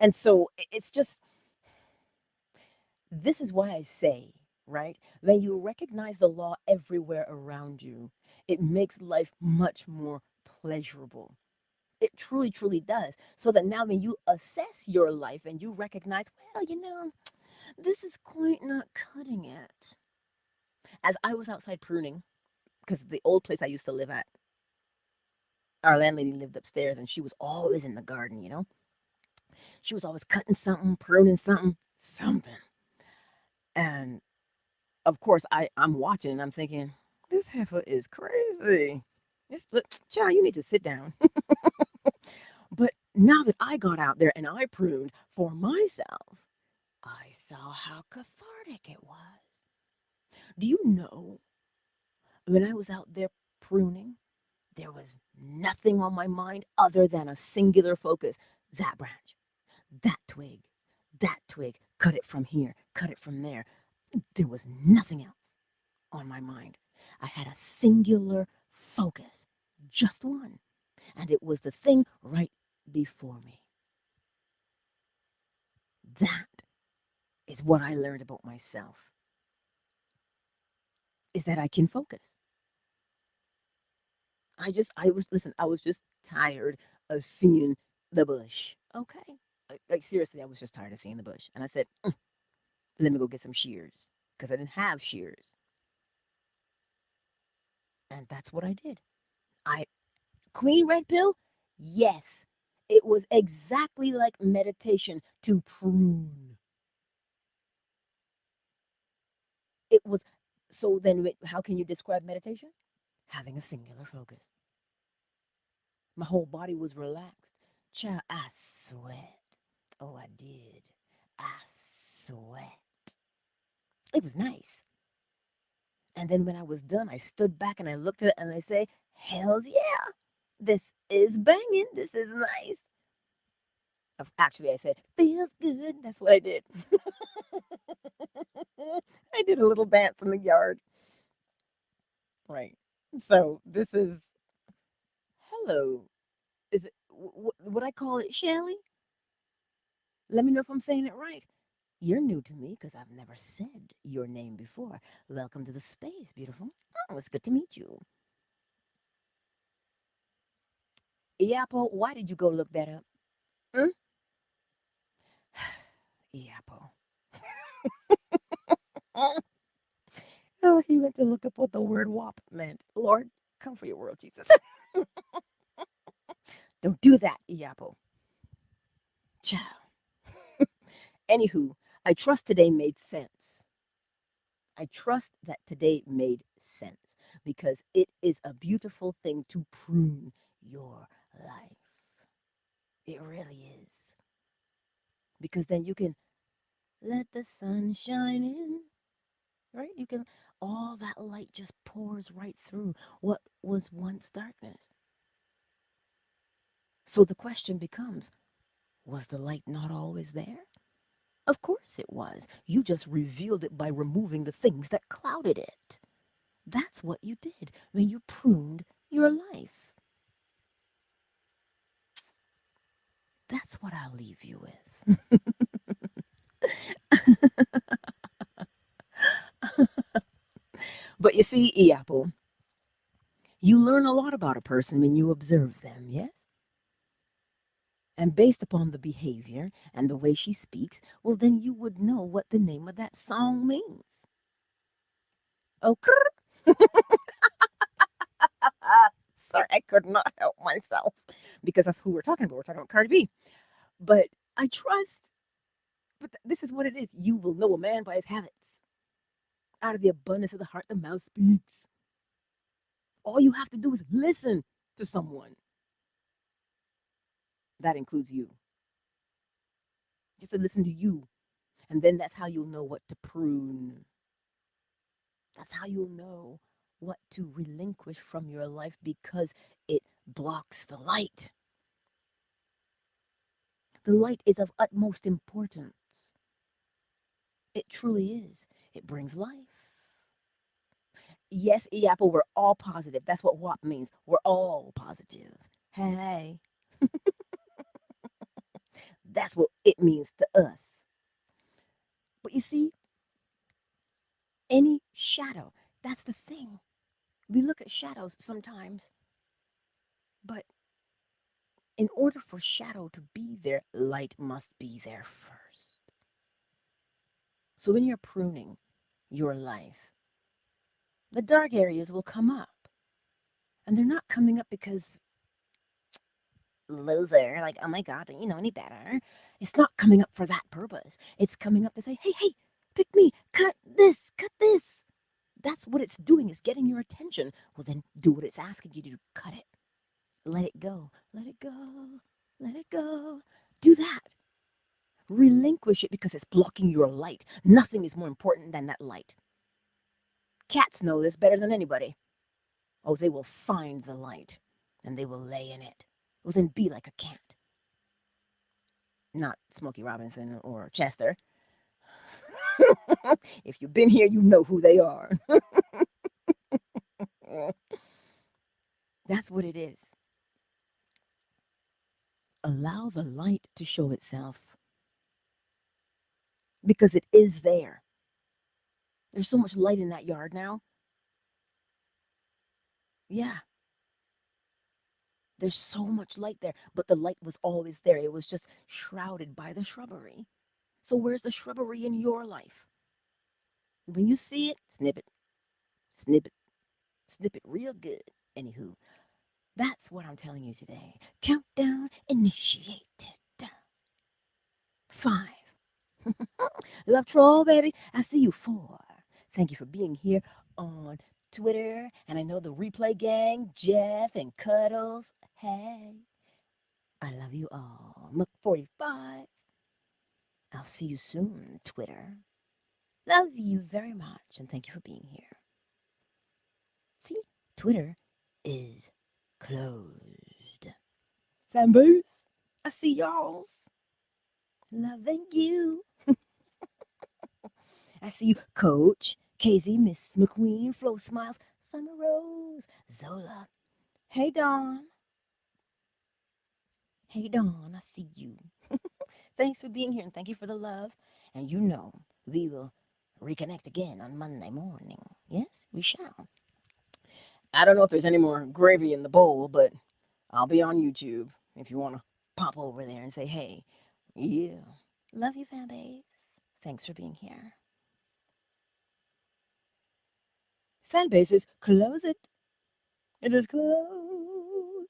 And so it's just, this is why I say, right? When you recognize the law everywhere around you, it makes life much more pleasurable. It truly, truly does. So that now when you assess your life and you recognize, well, this is quite not cutting it. As I was outside pruning, because the old place I used to live at, our landlady lived upstairs and she was always in the garden. She was always cutting something, pruning something, something. And of course, I'm watching and I'm thinking, this heifer is crazy. Look, child, you need to sit down. But now that I got out there and I pruned for myself, I saw how cathartic it was. Do you know, when I was out there pruning, there was nothing on my mind other than a singular focus. That branch, that twig, cut it from here, cut it from there. There was nothing else on my mind. I had a singular focus, just one, and it was the thing right before me. That is what I learned about myself, is that I can focus. I was just tired of seeing the bush. Okay. Like seriously, I was just tired of seeing the bush. And I said, let me go get some shears because I didn't have shears. And that's what I did. I Queen Red Pill? Yes. It was exactly like meditation to prune. It was so then how can you describe meditation? Having a singular focus. My whole body was relaxed. Child, I sweat. Oh, I did. I sweat. It was nice. And then when I was done, I stood back and I looked at it and I say, hells yeah. This is banging. This is nice. Actually, I said, feels good. That's what I did. I did a little dance in the yard. Right. So this is, hello. Is it, would I call it Shelly? Let me know if I'm saying it right. You're new to me because I've never said your name before. Welcome to the space, beautiful. Oh, it's good to meet you. Iapo, why did you go look that up? Hmm? Iapo. Oh, he went to look up what the word WAP meant. Lord, come for your world, Jesus. Don't do that, Iapo. Ciao. Anywho, I trust today made sense. I trust that today made sense because it is a beautiful thing to prune your life. It really is. Because then you can let the sun shine in, right? You can, all that light just pours right through what was once darkness. So the question becomes, was the light not always there? Of course it was. You just revealed it by removing the things that clouded it. That's what you did when you pruned your life. That's what I'll leave you with. But you see, Apple, you learn a lot about a person when you observe them, yes? And based upon the behavior and the way she speaks, well, then you would know what the name of that song means. Okay. Sorry, I could not help myself because that's who we're talking about. We're talking about Cardi B. But I trust, but this is what it is. You will know a man by his habits. Out of the abundance of the heart, the mouth speaks. All you have to do is listen to someone. That includes you. Just to listen to you. And then that's how you'll know what to prune. That's how you'll know what to relinquish from your life because it blocks the light. The light is of utmost importance. It truly is. It brings life. Yes, E Apple, we're all positive. That's what WAP means. We're all positive. Hey, that's what it means to us. But you see, any shadow, that's the thing. We look at shadows sometimes, but in order for shadow to be there, light must be there first. So when you're pruning your life, the dark areas will come up. And they're not coming up because loser, like, oh my God, don't you know any better? It's not coming up for that purpose. It's coming up to say, hey, hey, pick me, cut this, cut this. That's what it's doing, is getting your attention. Well, then do what it's asking you to do. Cut it. Let it go. Let it go. Let it go. Do that. Relinquish it because it's blocking your light. Nothing is more important than that light. Cats know this better than anybody. Oh, they will find the light and they will lay in it. Well, then be like a cat. Not Smokey Robinson or Chester. If you've been here, you know who they are. That's what it is. Allow the light to show itself because it is there. There's so much light in that yard now. Yeah, there's so much light there, but the light was always there. It was just shrouded by the shrubbery. So where's the shrubbery in your life? When you see it, snip it, snip it, snip it real good. Anywho, that's what I'm telling you today. Countdown initiated. 5. Love troll, baby. I see you. 4. Thank you for being here on Twitter. And I know the replay gang, Jeff and Cuddles. Hey, I love you all. Muck 45. I'll see you soon, Twitter. Love you very much, and thank you for being here. See, Twitter is closed. Fanbase, I see y'all's. Loving you. I see you, Coach, KZ, Miss McQueen, Flo Smiles, Summer Rose, Zola. Hey, Dawn. Hey, Dawn, I see you. Thanks for being here, and thank you for the love. And you know, we will reconnect again on Monday morning. Yes, we shall. I don't know if there's any more gravy in the bowl, but I'll be on YouTube if you want to pop over there and say, hey, yeah. Love you, fanbase. Thanks for being here. Fanbases, close it. It is closed.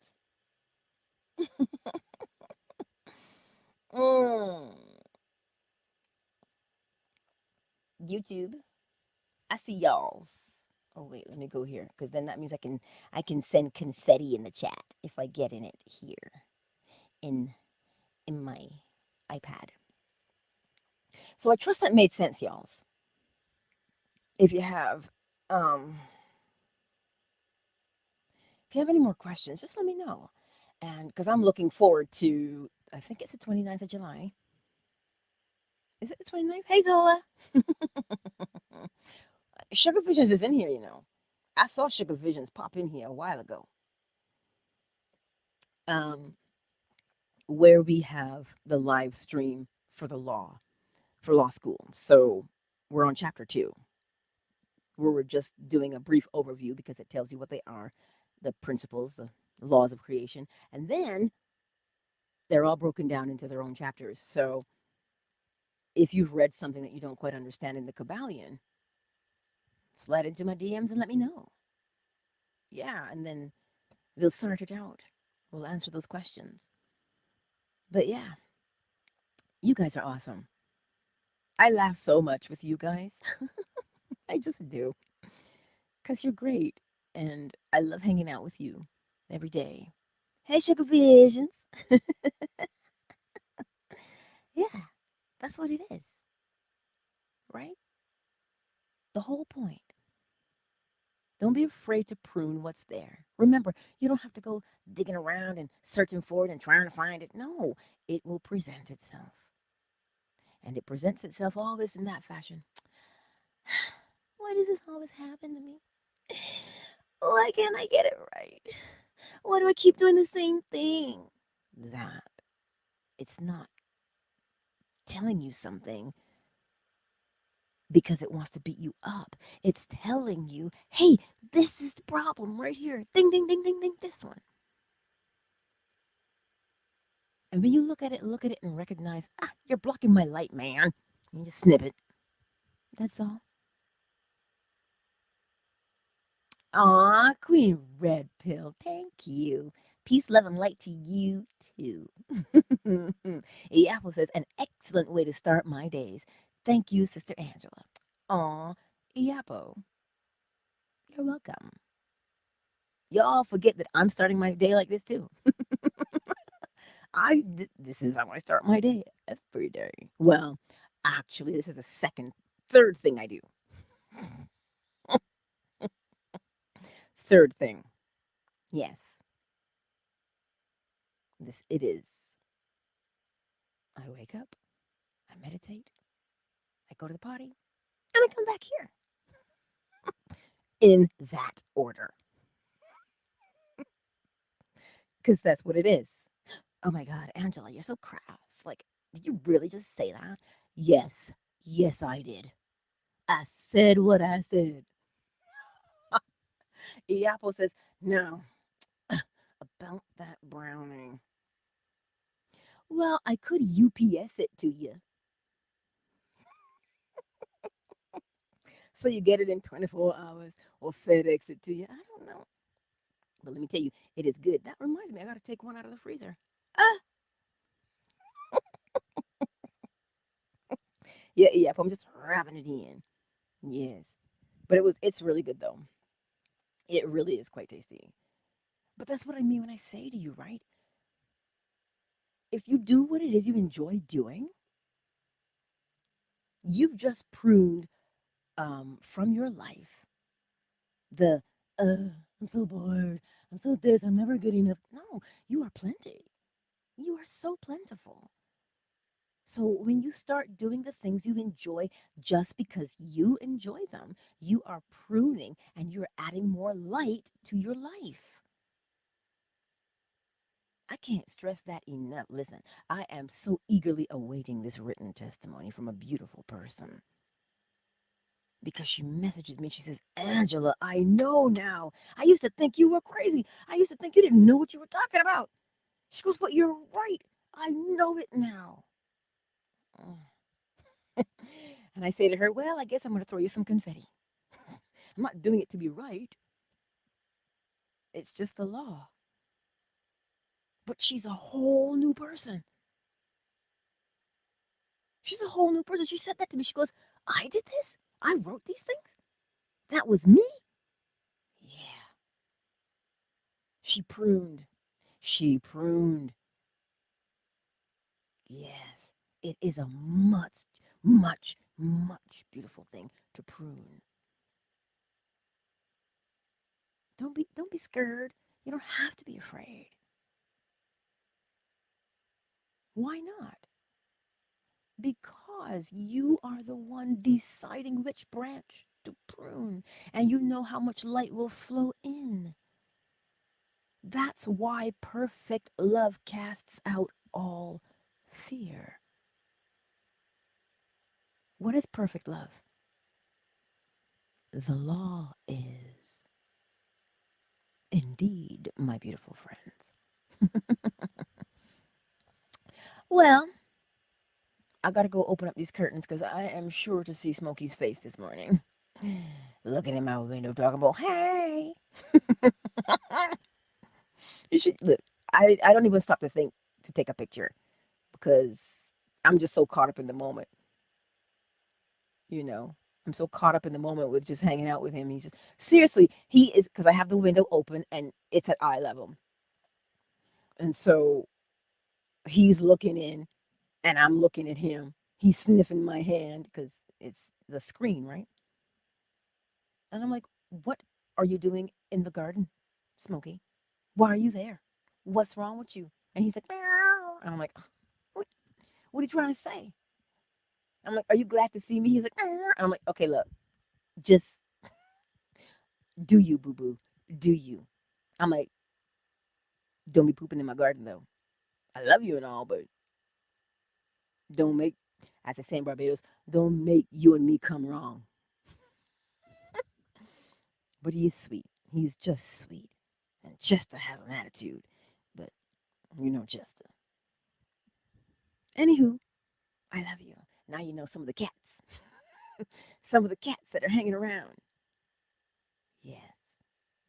Mm. YouTube, I see y'all's. Oh wait, let me go here because then that means I can send confetti in the chat if I get in it here in my iPad. So I trust that made sense, y'all's. If you have um if you have any more questions, just let me know. And because I'm looking forward to, I think it's the 29th of July. Is it the 29th? Hey, Zola. Sugar Visions is in here, you know. I saw Sugar Visions pop in here a while ago. Um, where we have the live stream for for law school. So we're on chapter 2, where we're just doing a brief overview because it tells you what they are, the principles, the laws of creation. And then they're all broken down into their own chapters. So if you've read something that you don't quite understand in the KYBALION, slide into my DMs and let me know. Yeah, and then we'll sort it out. We'll answer those questions. But yeah, you guys are awesome. I laugh so much with you guys. I just do. Because you're great. And I love hanging out with you every day. Hey, Sugar Visions. Yeah, that's what it is, right? The whole point. Don't be afraid to prune what's there. Remember, you don't have to go digging around and searching for it and trying to find it. No, it will present itself. And it presents itself always in that fashion. Why does this always happen to me? Why can't I get it right? Why do I keep doing the same thing? That it's not telling you something because it wants to beat you up. It's telling you, hey, this is the problem right here. Ding, ding, ding, ding, ding, this one. And when you look at it and recognize, you're blocking my light, man. You just snip it. That's all. Aw, Queen Red Pill, thank you. Peace, love, and light to you too. Apple says, an excellent way to start my days. Thank you, Sister Angela. Aw, Iapo, you're welcome. Y'all forget that I'm starting my day like this too. This is how I start my day every day. Well, actually, this is the third thing I do. Third thing. Yes, this it is. I wake up, I meditate, I go to the potty, and I come back here. In that order. Because that's what it is. Oh my God, Angela, you're so crass. Like, did you really just say that? Yes, yes, I did. I said what I said. Iapo says, now, about that brownie. Well, I could UPS it to you. So you get it in 24 hours or FedEx it to you. I don't know. But let me tell you, it is good. That reminds me, I got to take one out of the freezer. Ah, yeah, yeah. I'm just wrapping it in. Yes. But it's really good though. It really is quite tasty. But that's what I mean when I say to you, right? If you do what it is you enjoy doing, you've just pruned from your life the I'm so bored, I'm so this, I'm never good enough. No, you are plenty. You are so plentiful. So when you start doing the things you enjoy just because you enjoy them, you are pruning and you're adding more light to your life. I can't stress that enough. Listen, I am so eagerly awaiting this written testimony from a beautiful person because she messages me. She says, Angela, I know now. I used to think you were crazy. I used to think you didn't know what you were talking about. She goes, but you're right. I know it now. And I say to her, well, I guess I'm going to throw you some confetti. I'm not doing it to be right. It's just the law. But she's a whole new person. She's a whole new person. She said that to me. She goes, I did this? I wrote these things? That was me? Yeah. She pruned. She pruned. Yes. It is a much, much, much beautiful thing to prune. Don't be scared. You don't have to be afraid. Why not? Because you are the one deciding which branch to prune, and you know how much light will flow in. That's why perfect love casts out all fear. What is perfect love? The law is. Indeed, my beautiful friends. Well, I gotta go open up these curtains because I am sure to see Smokey's face this morning. Looking in my window, talking about, hey. You should look. I don't even stop to think to take a picture because I'm just so caught up in the moment. You know, I'm so caught up in the moment with just hanging out with him. He's just seriously, he is because I have the window open and it's at eye level, and so he's looking in and I'm looking at him. He's sniffing my hand because it's the screen, right? And I'm like, what are you doing in the garden, Smokey? Why are you there? What's wrong with you? And he's like, meow. And I'm like, what are you trying to say? I'm like, are you glad to see me? He's like, meow. And I'm like, okay, look, just Do you, boo boo? Do you? I'm like, don't be pooping in my garden though. I love you and all, but don't make, as I say in Barbados, don't make you and me come wrong. But he is sweet. He's just sweet. And Chester has an attitude. But you know Chester. Anywho, I love you. Now you know some of the cats. Some of the cats that are hanging around. Yes,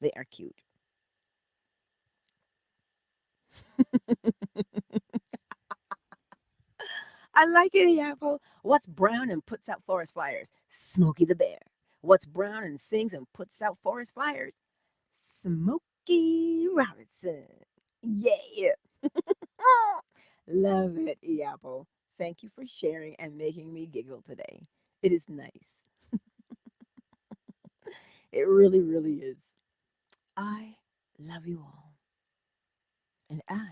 they are cute. I like it, Apple. What's brown and puts out forest fires? Smokey the Bear. What's brown and sings and puts out forest fires? Smokey Robinson. Yeah. Love it, Apple. Thank you for sharing and making me giggle today. It is nice. It really, really is. I love you all, and I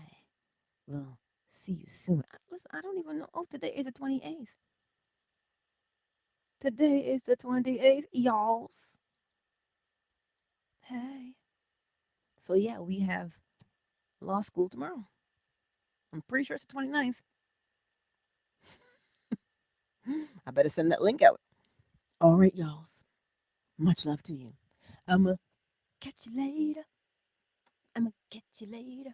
will see you soon. Listen, I don't even know. Oh, today is the 28th. Today is the 28th, y'all. Hey. So, yeah, we have law school tomorrow. I'm pretty sure it's the 29th. I better send that link out. All right, y'all. Much love to you. I'ma catch you later. I'ma catch you later.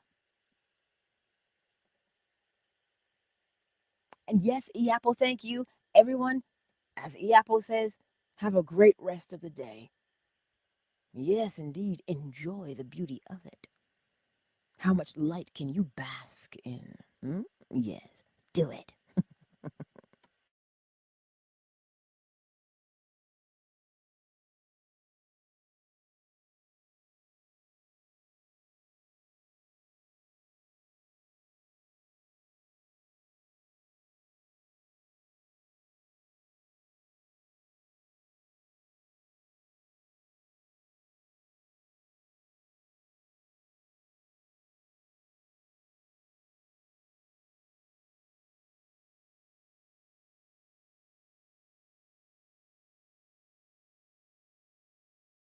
And yes, Eapple, thank you. Everyone, as Eapple says, have a great rest of the day. Yes, indeed, enjoy the beauty of it. How much light can you bask in? Hmm? Yes, do it.